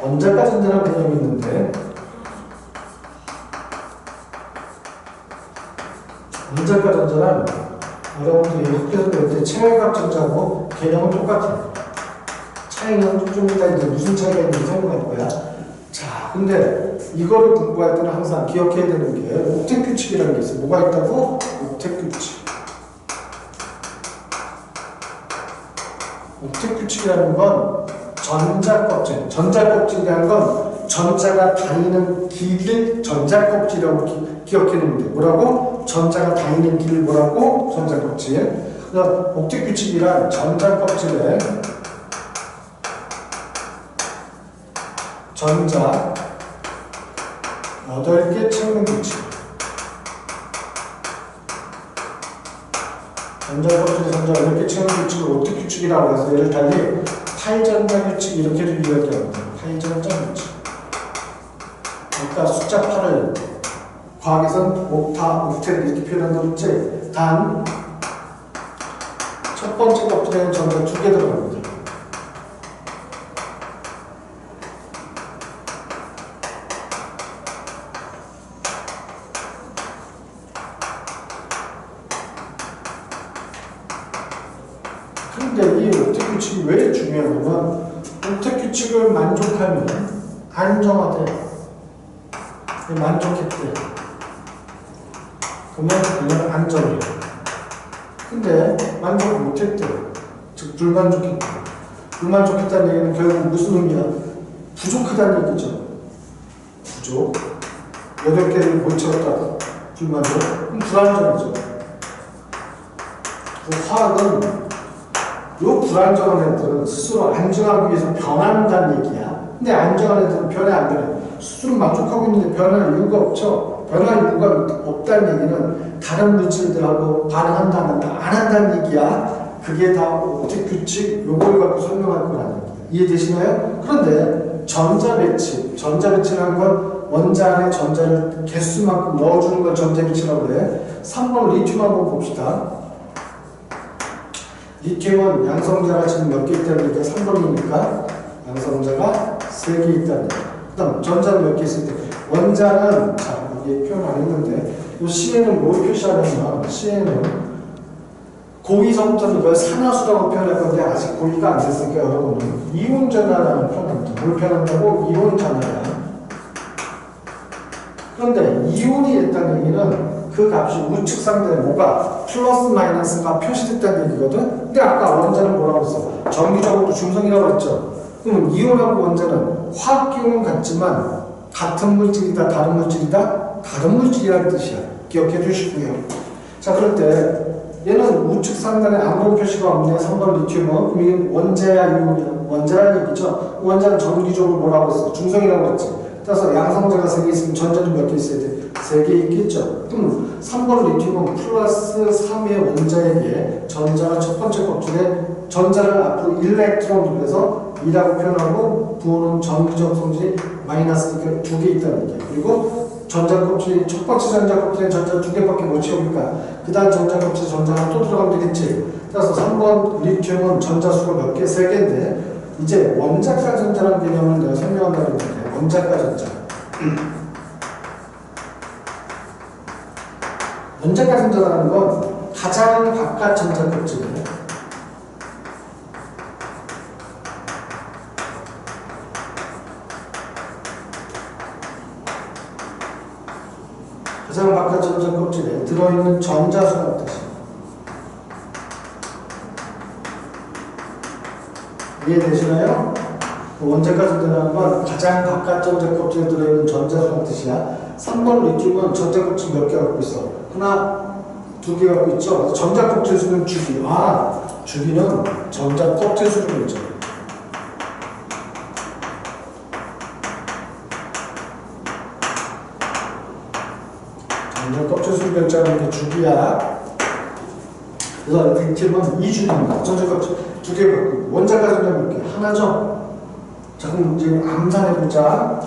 원자가 전자라는 개념이 있는데 원자가 전자란 여러분들이 학교에서 배울 때 체외각 전자하고 개념은 똑같아요. 차이는 좀 이따 이제 무슨 차이가 있는지 설명할 거야. 자, 근데 이거를 공부할 때는 항상 기억해야 되는 게 옥텟 규칙이라는 게 있어요. 뭐가 있다고? 옥텟 규칙. 옥텟 규칙이라는 건 전자껍질. 전자껍질이라는 건 전자가 다니는 길을 전자껍질이라고 기억해 놓으면 돼요. 뭐라고? 전자가 다니는 길을 뭐라고? 전자껍질. 그래서 옥텟 규칙이란 전자껍질에 전자 8개 채우는 규칙. 전자껍질에 전자 8개 채우는 규칙을 옥텟 규칙이라고 해서 얘를 달리 파이전자 규칙 이렇게도 이야기합니다. 파이전자 규칙. 그러니까 숫자 8을 과학에서는 옥텟 이렇게 표현한다고 했지. 단 첫 번째 껍질에는 전자 2개 들어갑니다. 근데 이 옥텟 규칙이 왜 중요하냐면 옥텟 규칙을 만족하면 안정화돼. 만족했대. 그러면 그냥 안정해. 근데 만족 못했대. 즉 불만족했대. 불만족했다는 얘기는 결국 무슨 의미야? 부족하다는 얘기죠. 부족. 8개를 못 채웠다. 불만족. 그럼 불안정이죠. 화학은 요 불안정한 애들은 스스로 안정하기 위해서 변한다는 얘기야. 근데 안정한 애들은 변해 안 변해? 스스로 만족하고 있는데 변할 이유가 없죠. 변할 이유가 없다는 얘기는 다른 물질들하고 반응한다 안 한다 안 한다는 얘기야. 그게 다 옥텟 규칙 요걸 갖고 설명할 거라는 얘기야. 이해되시나요? 그런데 전자 배치. 전자 배치라는 건 원자 안에 전자를 개수만큼 넣어주는 걸 전자 배치라고 그래. 3번 리튬 한번 봅시다. 리튬은 양성자가 지금 몇 개 있다는 얘기가 3번이니까 양성자가 3개 있다는 얘기야. 그 다음 전자는 몇 개 있을 때 원자는 자 이게 표현 안 했는데 이 C에는 뭘 표시하냐면 C에는 고위성자는 이걸 산화수라고 표현할 건데 아직 고위가 안 됐으니까 여러분은 이온전화라는 표현합니다. 뭘 표현한다고? 이온전화야. 그런데 이온이 됐다는 얘기는 그 값이 우측 상단에 뭐가 플러스 마이너스가 표시됐다는 얘기거든. 근데 아까 원자는 뭐라고 했어? 정기적으로 중성이라고 했죠. 그럼 이온하고 원자는 화학기호는 같지만 같은 물질이다 다른 물질이다? 다른 물질이라는 뜻이야. 기억해 주시고요. 자 그럴 때 얘는 우측 상단에 아무런 표시가 없네. 3번 리튬은 그럼 이게 원자야 이온이야? 원자라는 얘기죠. 원자는 정기적으로 뭐라고 했어? 중성이라고 했지. 따라서 양성자가 3개 있으면 전자는 몇 개 있어야 돼? 3개 있겠죠. 그럼 3번 리튬은 플러스 3의 원자에게 전자가 첫 번째 껍질에 전자를 앞으로 일렉트론으로 해서 2라고 표현하고 부호는 정기적 성질이 마이너스니까 2개 있다는 얘기야. 그리고 전자 껍질이 첫 번째 전자 껍질에 전자 2개밖에 못 채우니까 그 다음 전자 껍질에 전자가 또 들어가면 되겠지. 따라서 3번 리튬은 전자수가 몇 개? 3개인데 이제 원자가 전자라는 개념을 내가 설명한다고 했는데 원자가 전자. 원자가 전자라는 건 가장 바깥 전자 껍질이에요. 가장 바깥 전자 껍질에 들어있는 전자수라는 뜻이에요. 이해되시나요? 원자가 전자라는 건 가장 바깥 전자 껍질에 들어있는 전자수라는 뜻이야. 3번 리튬은 전자 껍질 몇 개 갖고 있어? 하나, 2개 갖고 있죠? 전자 껍질 수는 주기. 아, 주기는 전자 껍질 수로 있죠. 전자 껍질 수를 결정하는 게 주기야. 그래서 리튬은 2주기입니다. 전자 껍질 2개 갖고 있고 원자가 전자 몇 개? 하나죠? 자 그럼 이제 암산해보자.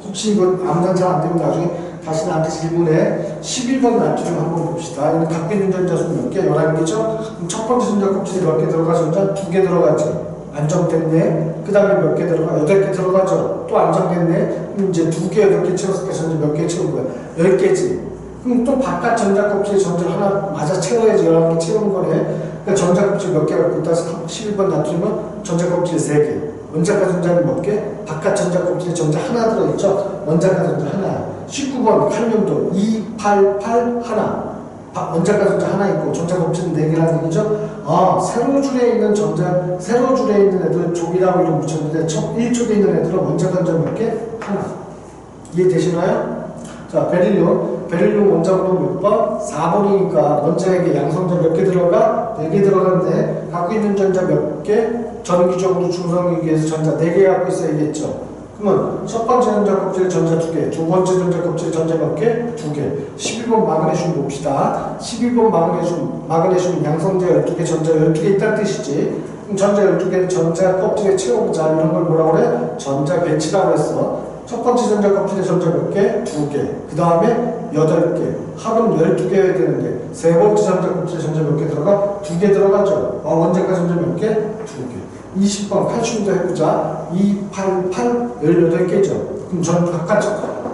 혹시 이거 암산 잘 안되면 나중에 다시 나한테 질문해. 11번 나트륨 한번 봅시다. 이는 각기 있는 전자수 몇 개? 11개죠? 그럼 첫 번째 전자 껍질에 몇 개 들어가? 전자 2개 들어가죠? 안정됐네. 그 다음에 몇 개 들어가? 8개 들어가죠? 또 안정됐네. 그럼 이제 2개, 8개 채웠을 때 전자 몇 개 채운 거야? 10개지. 그럼 또 바깥 전자 껍질에 전자 하나 맞아 채워야지 11개 채우는 거네. 그러니까 전자 껍질 몇 개 갖고 있다? 11번 나트륨은 전자 껍질에 3개. 원자가 전자는 몇 개? 바깥 전자 껍질에 전자 하나 들어있죠? 원자가 전자 하나. 19번 칼륨도 288 하나. 원자가 전자 하나 있고 전자 껍질은 4개라는 얘기죠? 세로 줄에 있는 세로 줄에 있는 애들은 족이라고 이름 붙였는데 첫 1쪽에 있는 애들은 원자가 전자 몇 개? 하나. 이해되시나요? 자, 베릴륨 원자번호 몇 번? 4번이니까 원자에게 양성자 몇 개 들어가? 4개 들어가는데 갖고 있는 전자 몇 개? 전기적으로 중성이기 위해서 전자 4개 갖고 있어야겠죠. 그러면 첫 번째 전자 껍질에 전자 2개, 두 번째 전자 껍질에 전자 몇 개? 2개. 12번 마그네슘 봅시다. 12번 마그네슘 양성자 12개, 전자 12개 있다는 뜻이지. 그럼 전자 12개는 전자 껍질에 채워보자. 이런 걸 뭐라고 그래? 전자 배치라고 했어. 첫 번째 전자 껍질에 전자 몇 개? 2개. 그 다음에 8개. 합은 12개여야 되는데 세 번째 전자 껍질에 전자 몇 개 들어가? 2개 들어가죠. 원자가 전자 몇 개? 2개. 20번 칼슘도 해보자. 288 18개죠. 그럼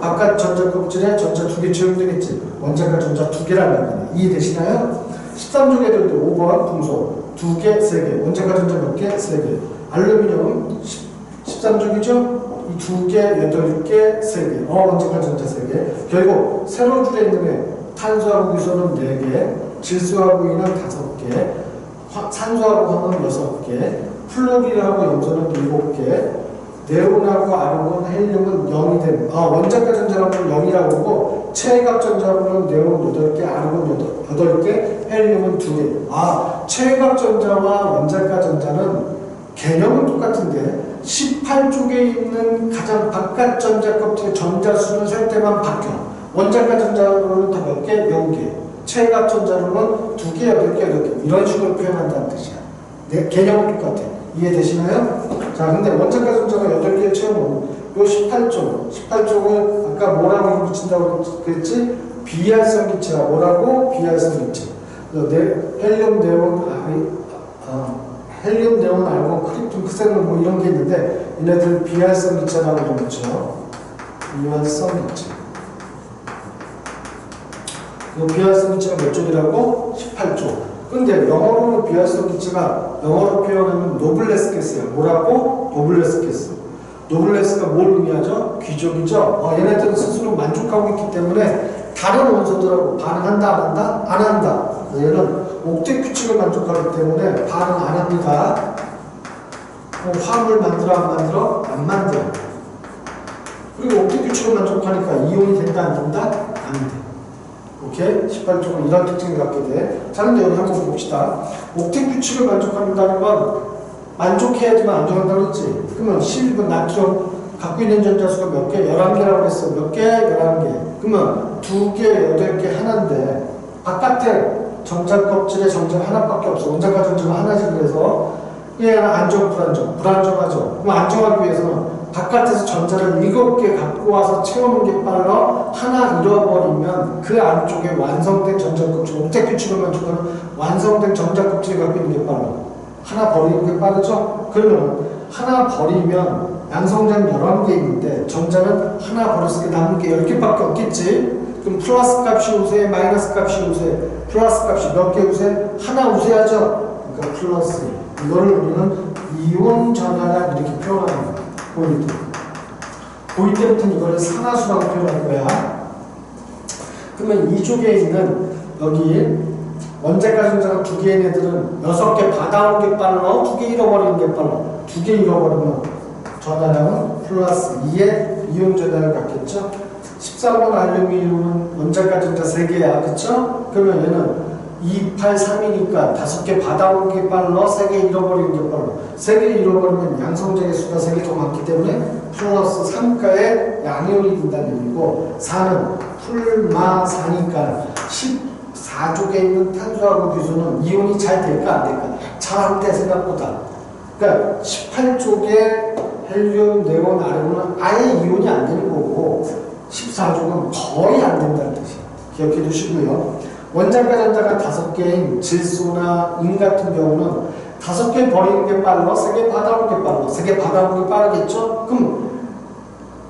바깥 전자 껍질에 전자 2개 채우면 되겠지. 원자가 전자 2개라는 얘기네. 이해되시나요? 13종 애들도 5번 금속 2개, 3개. 원자가 전자 몇 개? 3개. 알루미늄 13종이죠? 이 2개, 8개, 3개. 원자가 전자 3개. 결국 세로 줄에 있는 애 탄소하고 유소는 4개, 질소하고 인은 5개, 산소하고 황은 6개, 플루린하고 염소는 7개, 네온하고 아르곤, 헬륨은 0이 됩니다. 원자가 전자로는 0이라고 하고 체외각 전자로는 네온 8개, 아르곤 8개, 헬륨은 2개. 체외각 전자와 원자가 전자는 개념은 똑같은데 18쪽에 있는 가장 바깥 전자 껍질의 전자 수는 셀 때만 바뀌어. 원자가 전자로는 다 몇 개? 0개. 체외각 전자로는 2개, 8개, 8개. 이런 식으로 표현한다는 뜻이야. 네, 개념은 똑같아. 이해되시나요? 자, 근데 원자가 전자가 8개를 채워놓은 요 18쪽을 아까 뭐라고 붙인다고 그랬지? 비활성 기체라. 뭐라고? 비활성 기체. 헬륨, 네온, 알고 크립톤, 크센론 뭐 이런 게 있는데 얘네들 비활성 기체라고 좀 붙여. 비활성 기체. 이 비활성 기체가 몇 쪽이라고? 18쪽. 근데 영어로는 비활성 기체가 영어로 표현하면 노블레스 게스야. 뭐라고? 노블레스 게스. 노블레스가 뭘 의미하죠? 귀족이죠? 얘네들은 스스로 만족하고 있기 때문에 다른 원소들하고 반응한다, 안 한다? 안 한다. 얘는 옥텟 규칙을 만족하기 때문에 반응 안 합니다. 화합을 만들어, 안 만들어? 안 만들어. 그리고 옥텟 규칙을 만족하니까 이온이 된다, 안 된다? 안 돼. 오케이? 18쪽은 이런 특징을 갖게 돼. 자, 근데 여기 한번 봅시다. 옥텟 규칙을 만족한다는 건 만족해야지만 안정한다고 했지. 그러면 12번 나트륨 갖고 있는 전자수가 몇 개? 11개라고 했어. 몇 개? 11개. 그러면 2개, 8개 하나인데 바깥에 전자 껍질에 전자 하나밖에 없어. 원자가 전자가 하나지. 그래서 얘는 안정, 불안정. 불안정하죠. 그럼 안정하기 위해서는 바깥에서 전자를 7개 갖고 와서 채우는 게 빨라. 하나 잃어버리면 그 안쪽에 완성된 전자 껍질, 옥텟 규칙을 만족하는 완성된 전자 껍질을 갖고 있는 게 빨라. 하나 버리는 게 빠르죠? 그러면 하나 버리면 양성자는 11개 있는데 전자는 하나 버렸을 때 남은 게 10개밖에 없겠지? 그럼 플러스 값이 우세, 마이너스 값이 우세. 플러스 값이 몇 개 우세? 하나 우세하죠? 그러니까 플러스. 이거를 우리는 이온 전하라 이렇게 표현하는 거야. 보일 때. 보일 때부터는 이거를 산화수라고 표현할 거야. 그러면 이쪽에 있는 여기 원자가 전자가 2개인 애들은 6개 받아오는 게 빨라, 2개 잃어버리는 게 빨라. 2개 잃어버리면 전하량은 플러스 2의 이온 전하를 갖겠죠. 13번 알루미늄은 원자가 전자 3개야. 그쵸? 그러면 얘는 2, 8, 3이니까 5개 받아오는 게 빨라, 3개 잃어버리는 게 빨라. 3개 잃어버리면 양성자의 수가 3개 더 많기 때문에 플러스 3가의 양이온이 된다는 얘기고 4는 풀마 4니까 14쪽에 있는 탄소하고 규소는 이온이 잘 될까 안 될까? 잘 안 돼 생각보다. 그러니까 18쪽에 헬륨, 네온, 아르곤은 아예 이온이 안 되는 거고 14쪽은 거의 안 된다는 뜻이에요. 기억해 두시고요. 원자가 전자가 5개인 질소나 인 같은 경우는 5개 버리는 게 빨라, 3개 받아오는 게 빨라. 3개 받아오는 게 빠르겠죠? 그럼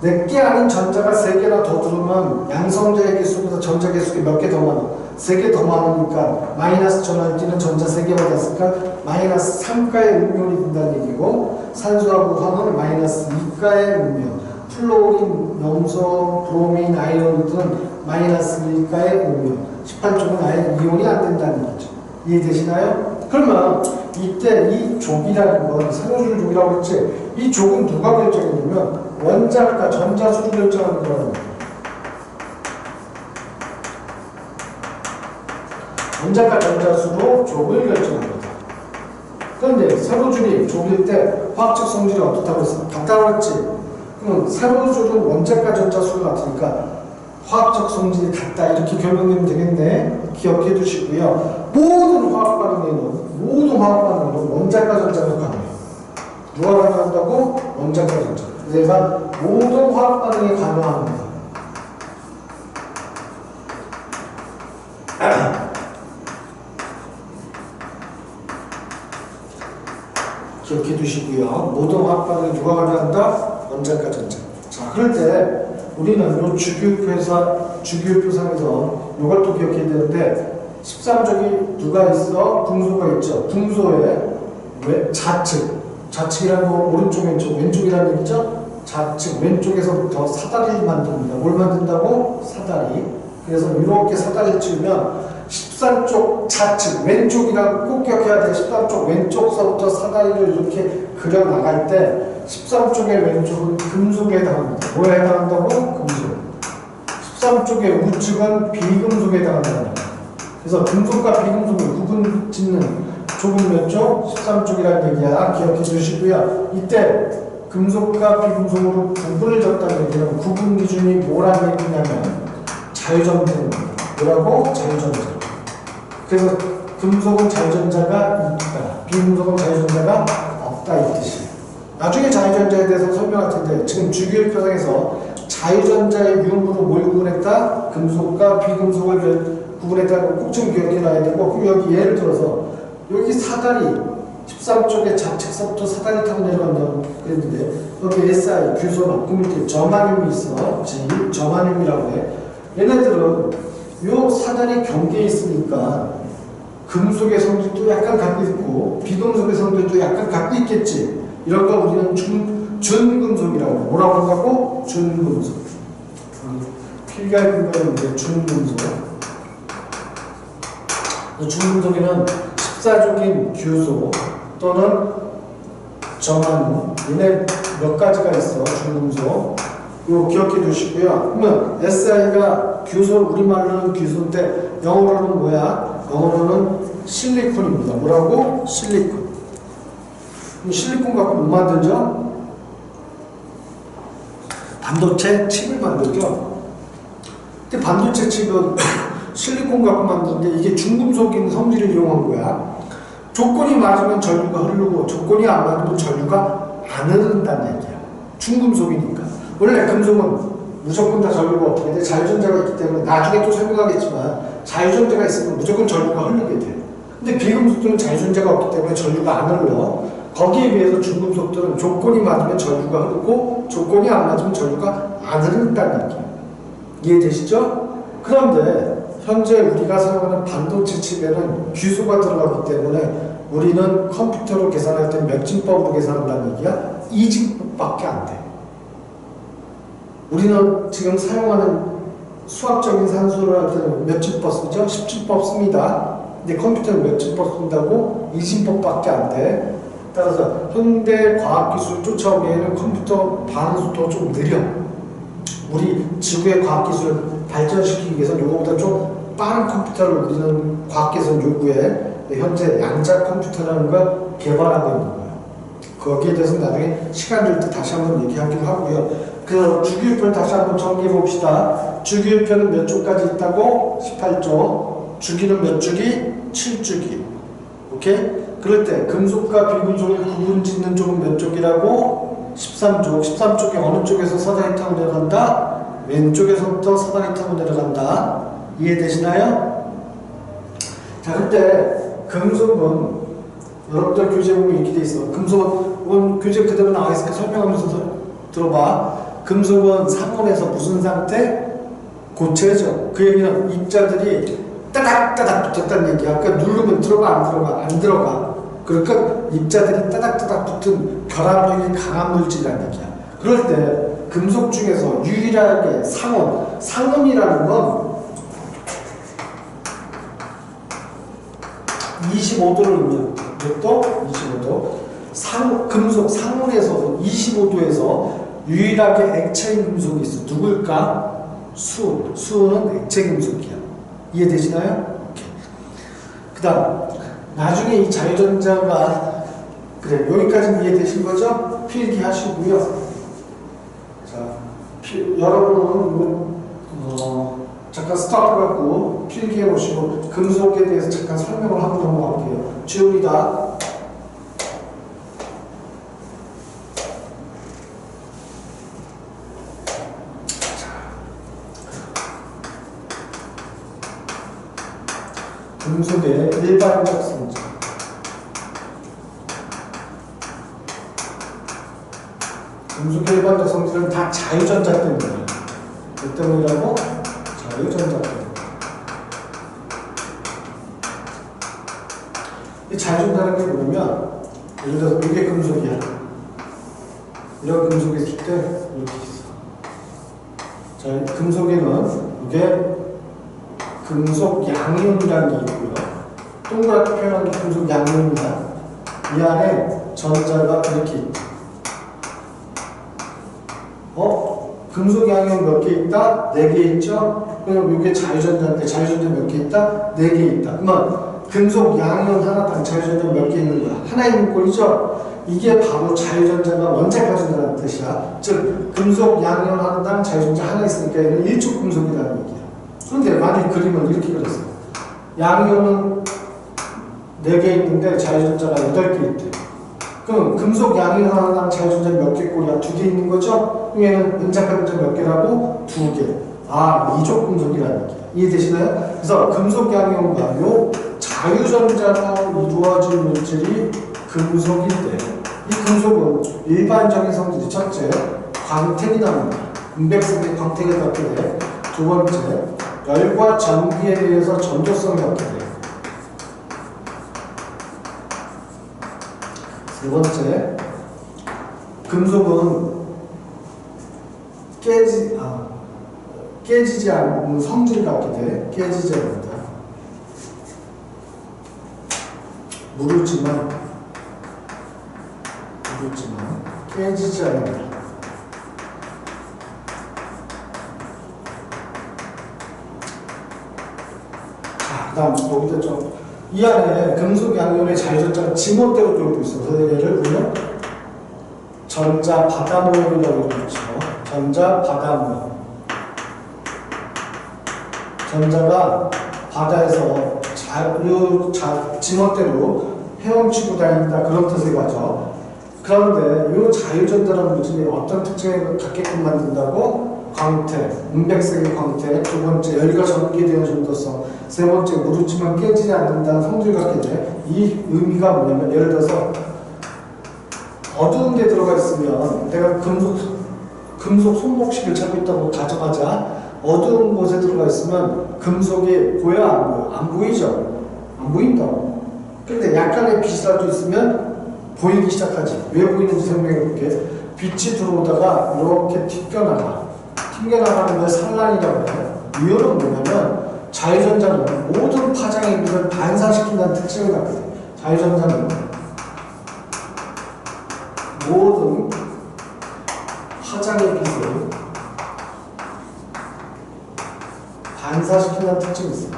4개 아닌 전자가 3개나 더 들어오면 양성자의 개수보다 전자 개수가 몇 개 더 많아? 3개 더 많으니까 마이너스 전환을 띠는 전자 3개 받았으니까 마이너스 3가의 음면이 된다는 얘기고, 산소하고 황은 마이너스 2가의 음면, 플로린, 염소, 브로민, 아이온 등은 마이너스 1가의 음면, 18쪽은 아예 이온이 안 된다는 얘기죠. 이해되시나요? 그러면 이때 이 족이라는 건 산소줄 족이라고 했지, 이 족은 누가 결정했냐면 원자과 전자수를 결정하는 거라는 거예요. 원자과 전자수로 족을 결정합니다. 그런데 세로줄이 족일 때 화학적 성질이 어떻다고 했어? 같다고 했지? 그럼 세로줄은 원자과 전자수가 같으니까 화학적 성질이 같다 이렇게 결론내면 되겠네. 기억해 두시고요. 모든 화학 반응에는 원자과 전자가 가능해요. 누가 가능한다고? 원자과 전자. 그래서 모든 화학 반응이 가능합니다. 기억해 두시고요. 모든 화학 반응이 누가 가능한다? 원자과 전자. 자, 그럴 때 우리는 요 주기율표상에서 이걸 또 기억해야 되는데 13쪽이 누가 있어? 궁소가 있죠. 궁소에 좌측이라는 거 오른쪽 왼쪽이라는 얘기죠. 좌측 왼쪽에서부터 사다리를 만듭니다. 뭘 만든다고? 사다리. 그래서 이렇게 사다리를 치우면 13쪽 좌측 왼쪽이라고 꼭 기억해야 돼. 13쪽 왼쪽서부터 사다리를 이렇게 그려 나갈 때 13쪽의 왼쪽은 금속에 해당합니다. 뭐에 해당한다고? 금속. 13쪽의 우측은 비금속에 해당한다. 그래서 금속과 비금속을 구분 짓는 좁은 몇 쪽? 13쪽이라는 얘기야. 기억해 주시고요. 이때 금속과 비금속으로 구분을 졌다는 얘기는 구분 기준이 뭐라는 얘기냐면 자유전자입니다. 뭐라고? 자유전자. 그래서 금속은 자유전자가 있다. 비금속은 자유전자가 없다 이 뜻이에요. 나중에 자유전자에 대해서 설명할 텐데 지금 주기율표상에서 자유전자의 유형으로 뭘 구분했다? 금속과 비금속을 구분했다고 꼭 좀 기억해놔야 되고, 여기 예를 들어서 여기 사다리 13쪽에 좌측서부터 사다리 타고 내려간다고 그랬는데 여기 SI 규소나 그 밑에 저마늄이 있어. G 저마늄이라고 해. 얘네들은 요 사다리 경계에 있으니까 금속의 성질도 약간 갖고 있고 비금속의 성질도 약간 갖고 있겠지. 이런 거 우리는 준금속이라고 해. 뭐라고 한다고? 준금속. 필기할 근거는 준금속. 준금속에는 14족인 규소 또는 저마늄 얘네 몇 가지가 있어. 준금속. 이거 기억해 두시고요. 그러면 SI가 규소, 우리말로는 규소인데 영어로는 뭐야? 영어로는 실리콘입니다. 뭐라고? 실리콘. 실리콘 갖고 뭐 만들죠? 반도체 칩을 만들죠. 근데 반도체 칩은 실리콘 갖고 만드는데 이게 중금속인 성질을 이용한 거야. 조건이 맞으면 전류가 흐르고 조건이 안 맞으면 전류가 안 흐른다는 얘기야. 중금속이니까. 원래 금속은 무조건 다 전류가 어떻게 돼? 자유전자가 있기 때문에 나중에 또 설명하겠지만 자유전자가 있으면 무조건 전류가 흐르게 돼. 근데 비금속들은 자유전자가 없기 때문에 전류가 안 흘러. 거기에 비해서 중금속들은 조건이 맞으면 전류가 흐르고 조건이 안 맞으면 전류가 안 흐른다는 얘기야. 이해되시죠? 그런데 현재 우리가 사용하는 반도체 칩에는 규소가 들어가기 때문에 우리는 컴퓨터로 계산할 때 몇 진법으로 계산한다는 얘기야? 2진법밖에 안 돼. 우리는 지금 사용하는 수학적인 산수를 할 때는 몇 진법 쓰죠? 10진법 씁니다. 근데 컴퓨터는 몇 진법 쓴다고? 2진법밖에 안 돼. 따라서 현대 과학기술을 쫓아오기에는 컴퓨터 반응 속도가 좀 느려. 우리 지구의 과학기술을 발전시키기 위해서 이거보다 좀 빠른 컴퓨터를 우리는 과학계에서 요구해. 현재 양자 컴퓨터라는 걸 개발하고 있는 거예요. 거기에 대해서 나중에 시간 될 때 다시 한번 얘기하기로 하고요. 그 주기율표를 다시 한번 정리해 봅시다. 주기율표는 몇 쪽까지 있다고? 18쪽. 주기는 몇 주기? 7주기. 오케이? 그럴 때 금속과 비금속을 구분 짓는 쪽은 몇 쪽이라고? 13쪽. 13쪽이 어느 쪽에서 사다리 타고 내려간다? 왼쪽에서부터 사다리 타고 내려간다. 이해되시나요? 자, 그때 금속은 여러분들 교재 보면 이렇게 돼 있어. 금속은 교재 그대로 나와 있으니까 설명하면서 들어봐. 금속은 상온에서 무슨 상태? 고체죠. 그 얘기는 입자들이 따닥따닥 붙었다는 얘기야. 그러니까 누르면 들어가 안 들어가? 안 들어가. 그러니까 입자들이 따닥따닥 붙은 결합력이 강한 물질이라는 얘기야. 그럴 때 금속 중에서 유일하게 상온이라는 건 25도를 넣으면 몇 도? 25도. 금속 상온에서도 25도에서 유일하게 액체인 금속이 있어. 누굴까? 수은 액체 금속이야. 이해되시나요? 그 다음 나중에 이 자유전자가 그래 여기까지는 이해되신 거죠? 필기하시고요. 자, 여러분은 잠깐 스탑해갖고 필기해 보시고 금속에 대해서 잠깐 설명을 하고 넘어갈게요. 지웁니다. 금속의 일반적 성질. 금속의 일반적 성질은 다 자유전자 때문이에요. 뭐 때문이라고? 자유전자 때문에. 이 자유전자라는 게 뭐냐면, 예를 들어서 이게 금속이야. 이런 금속이 있을 때 이렇게 있어. 자, 금속에는 이게 금속 양이온이라는 게 있고요. 동그랗게 표현한 게 금속 양이온입니다. 이 안에 전자가 이렇게 있다. 금속 양이온 몇 개 있다? 4개 있죠? 그럼 이게 자유전자인데 자유전자 몇 개 있다? 4개 있다. 그러면 금속 양이온 하나당 자유전자 몇 개 있는 거야? 하나 있는 꼴이죠? 이게 바로 자유전자가 원자가전자라는 뜻이야. 즉 금속 양이온 하나당 자유전자 하나 있으니까 얘는 일축 금속이라는 얘기야. 그런데 만약 그림을 이렇게 그렸어요. 양이온은 4개 있는데 자유전자가 8개 있대. 그럼 금속 양이온 하나당 자유전자 몇 개 꼴이야? 2개 있는 거죠? 얘는 원자가전자 몇 개라고? 2개. 아, 이족 금속이라는 얘기야. 이해되시나요? 그래서 금속 양이온과 요 자유전자로 이루어진 물질이 금속일 때, 이 금속은 일반적인 성질이 첫째, 광택이 납니다. 은백색의 광택이 닿게 돼. 두 번째, 열과 전기에 의해서 전도성이 없게 돼요. 세 번째, 금속은 깨지지 않는 성질을 갖게 돼. 깨지지 않는다. 무르지만 깨지지 않는다. 그 다음 여기다 좀 이 안에 금속 양이온의 자유전자가 지멋대로 들어있고 있어서 얘를 우리는 전자 바다 모형이라고 그러죠. 전자 바다 모형. 전자가 바다에서 지멋대로 헤엄치고 다닌다 그런 뜻을 가져. 그런데 이 자유전자라는 물질이 어떤 특징을 갖게끔 만든다고? 광택, 은백색의 광택, 두 번째 열과 전기에 대한 전도성, 세 번째 무르지만 깨지지 않는다는 성질을 갖게 돼. 이 의미가 뭐냐면 예를 들어서 어두운 데 들어가 있으면 내가 금속 손목시계를 차고 있다고 가정하자. 어두운 곳에 들어가 있으면 금속이 보여 안 보여? 안 보이죠? 안 보인다. 근데 약간의 빛이라도 있으면 보이기 시작하지. 왜 보이는지 설명해 볼게. 빛이 들어오다가 이렇게 튕겨나가. 튕겨나가는 걸 산란이라고 해요. 이유는 뭐냐면 자유전자는 모든 파장의 빛을 반사시킨다는 특징을 갖게 돼요. 자유전자는 모든 파장의 빛을 반사시킨다는 특징이 있어요.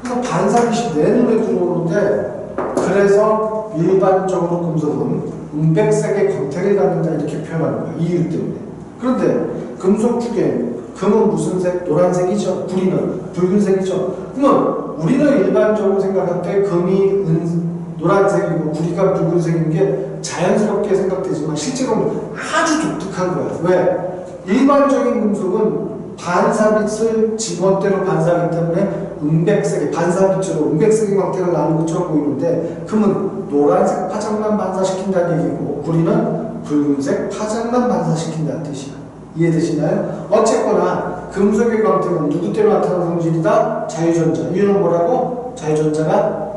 그래서 반사빛이 내 눈에 들어오는데 그래서 일반적으로 금속은 은백색의 광택을 갖는다 이렇게 표현하는 거예요. 이유 때문에. 그런데 금속 중에 금은 무슨 색? 노란색이죠. 구리는 붉은색이죠. 그러면 우리는 일반적으로 생각할 때 금이 노란색이고 구리가 붉은색인 게 자연스럽게 생각되지만 실제로는 아주 독특한 거야. 왜? 일반적인 금속은 반사빛을 지멋대로 반사하기 때문에 은백색의 반사빛으로 은백색의 광택을 나는 것처럼 보이는데 금은 노란색 파장만 반사시킨다는 얘기고 구리는 붉은색 파장만 반사시킨다는 뜻이야. 이해되시나요? 어쨌거나 금속의 광택은 누구 때문에 나타나는 성질이다? 자유전자. 이유는 뭐라고? 자유전자가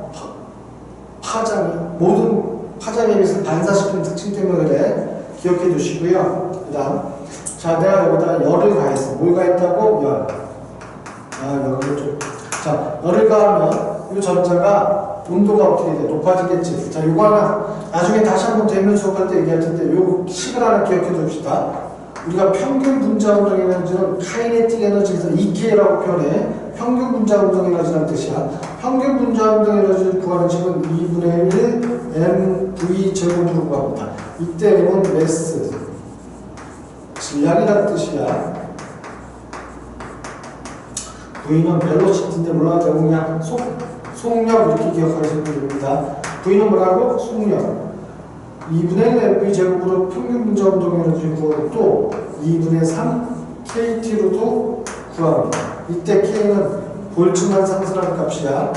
파장이 모든 파장에 비해서 반사시키는 특징 때문에 그래. 기억해 두시고요. 그 다음 자 내가 여기다가 열을 가했어. 뭘 가했다고? 열. 열을 좀. 자 열을 가하면 이 전자가 온도가 어떻게 돼? 높아지겠지. 자 요거 하나 나중에 다시 한번 대면 수업할 때 얘기할 텐데 요 식을 하나 기억해 둡시다. 우리가 평균 분자 운동 에너지는 카이네틱 에너지에서 EK라고 표현해. 평균 분자 운동 에너지라는 뜻이야. 평균 분자 운동 에너지를 구하는 식은 2분의 1 mv 제곱으로 구합니다. 이때 M은 매스 질량이라는 뜻이야. V는 벨로시티인데 올라가다 그냥 속력 이렇게 기억하시면 됩니다. V는 뭐라고? 속력. 2분의 1 mv 제곱으로 평균 분자 운동 에너지를 구하고 또 2분의 3 kT로도 구합니다. 이때 K는 볼츠만 상수라는 값이야.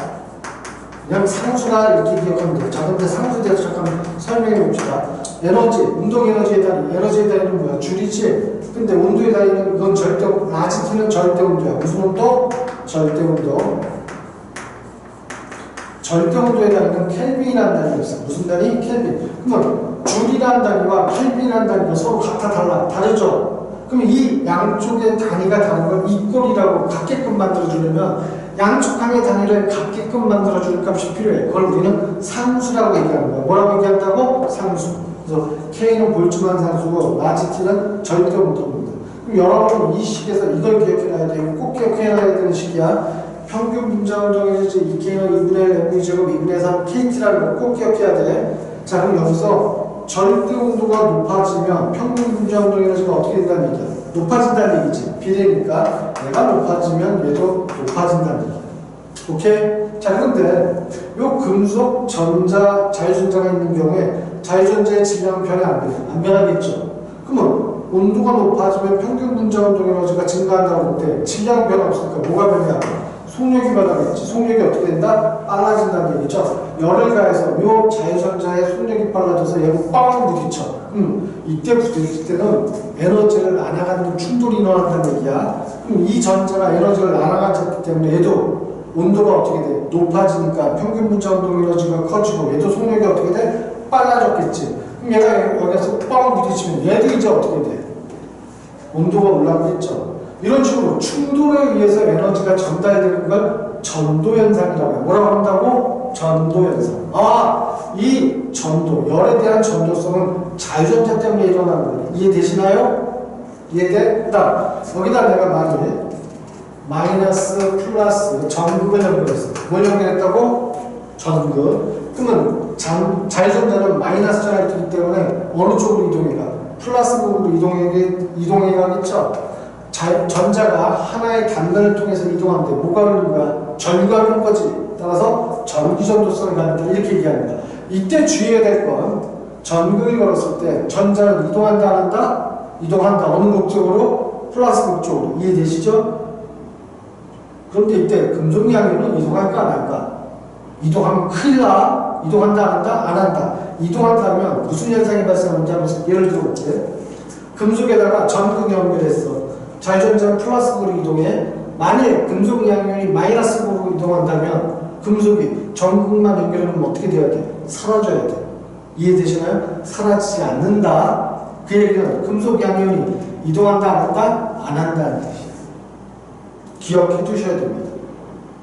그냥 상수라 이렇게 기억하면 돼요. 자, 근데 상수에 대해서 잠깐 설명해 봅시다. 에너지, 운동 에너지의 단위, 에너지의 단위는 뭐야? 줄이지? 근데 온도의 단위는 이건 절대, 라지 T는 절대 온도야. 무슨 온도? 절대 온도. 절대 온도의 단위는 켈빈이라는 단위가 있어. 무슨 단위? 켈빈. 그러면 줄이라는 단위와 켈빈이라는 단위가 서로 같아 달라. 다르죠? 그럼 이 양쪽의 단위가 다른 걸 이꼴이라고 같게끔 만들어주려면 양쪽 항의 단위를 같게끔 만들어줄 값이 필요해. 그걸 우리는 상수라고 얘기하는 거야. 뭐라고 얘기한다고? 상수. 그래서 K는 볼츠만 상수고 라지 T는 절대 온도입니다. 그럼 여러분 이 식에서 이걸 기억해놔야 돼. 이거 꼭 기억해놔야 되는 식이야. 평균 분자 운동 에너지 EK는 2분의 1 mv 제곱 2분의 3 kT라는 거 꼭 기억해야 돼. 자 그럼 여기서 절대 온도가 높아지면 평균 분자 운동 에너지가 어떻게 된다는 얘기야? 높아진다는 얘기지. 비례니까 얘가 높아지면 얘도 높아진다는 얘기야. 오케이? 자 그런데 요 금속 전자 자유전자가 있는 경우에 자유전자의 질량은 변해 안 돼? 안 변하겠죠? 그러면 온도가 높아지면 평균 분자 운동 에너지가 증가한다고 할 때 질량은 변화 없으니까 뭐가 변해야 돼? 속력이 변하겠지. 속력이 어떻게 된다? 빨라진다는 얘기죠. 열을 가해서 요 자유전자의 속력이 빨라져서 얘가 빵 부딪혀. 이때 부딪힐 때는 에너지를 나눠가는 충돌이 일어난다는 얘기야. 그럼 이 전자가 에너지를 나눠가졌기 때문에 얘도 온도가 어떻게 돼? 높아지니까 평균 분자 운동 에너지가 커지고 얘도 속력이 어떻게 돼? 빨라졌겠지. 그럼 얘가 여기서 빵 부딪히면 얘도 이제 어떻게 돼? 온도가 올라가겠죠. 이런 식으로 충돌에 의해서 에너지가 전달되는 걸 전도현상이라고 해요. 뭐라고 한다고? 전도현상. 이 전도, 열에 대한 전도성은 자유전자 때문에 일어나는 거예요. 이해되시나요? 이해돼? 그 다음 여기다 내가 만약에 마이너스 플러스 전극을 연결했어. 뭘 연결했다고? 전극. 그러면 자유전자는 마이너스 전하기 뜨기 때문에 어느 쪽으로 이동해가? 플러스 극으로 이동해 가겠죠? 전자가 하나의 단면을 통해서 이동하는데 뭐가 흐르는 거야? 전류가 흐르는 거지. 따라서 전기전도성을 갖는다. 이렇게 얘기합니다. 이때 주의해야 될 건 전극을 걸었을 때 전자는 이동한다 안 한다? 이동한다. 어느 극 쪽으로? 플러스 극 쪽으로. 이해되시죠? 그런데 이때 금속 양면은 이동할까 안 할까? 이동하면 큰일 나. 이동한다 안 한다? 안 한다. 이동한다면 무슨 현상이 발생하는지 한번 예를 들어볼게요. 금속에다가 전극 연결했어. 자유전자는 플러스극으로 이동해. 만일 금속 양면이 마이너스극으로 이동한다면 금속이 전극만 연결하면 어떻게 돼야 돼? 사라져야 돼. 이해되시나요? 사라지지 않는다. 그 얘기는 금속 양면이 이동한다 안 한다? 안 한다는 뜻이에요. 기억해 두셔야 됩니다.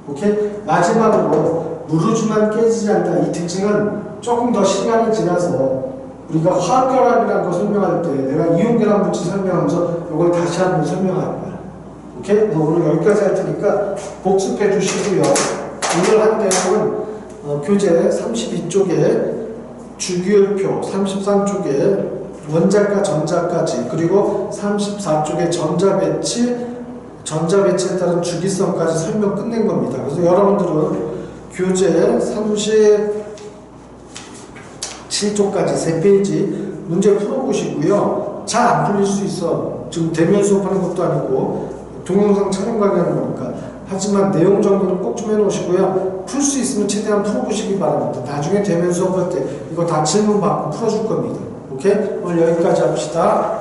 오케이? 마지막으로 누르지만 깨지지 않는다. 이 특징은 조금 더 시간이 지나서 우리가 화학결합이라는 거 설명할 때 내가 이온결합 물질 설명하면서 이걸 다시 한번 설명할 거야. 오케이? 오늘 여기까지 할 테니까 복습해 주시고요. 오늘 한 내용은 교재 32쪽에 주기율표, 33쪽에 원자과 전자까지, 그리고 34쪽에 전자배치에 따른 주기성까지 설명 끝낸 겁니다. 그래서 여러분들은 교재 37쪽까지 3페이지 문제 풀어보시고요. 잘 안 풀릴 수 있어. 지금 대면 수업하는 것도 아니고 동영상 촬영 강의하는 거니까. 하지만 내용 정리는 꼭 좀 해놓으시고요. 풀 수 있으면 최대한 풀어보시기 바랍니다. 나중에 대면 수업할 때 이거 다 질문 받고 풀어줄 겁니다. 오케이? 오케이? 오늘 여기까지 합시다.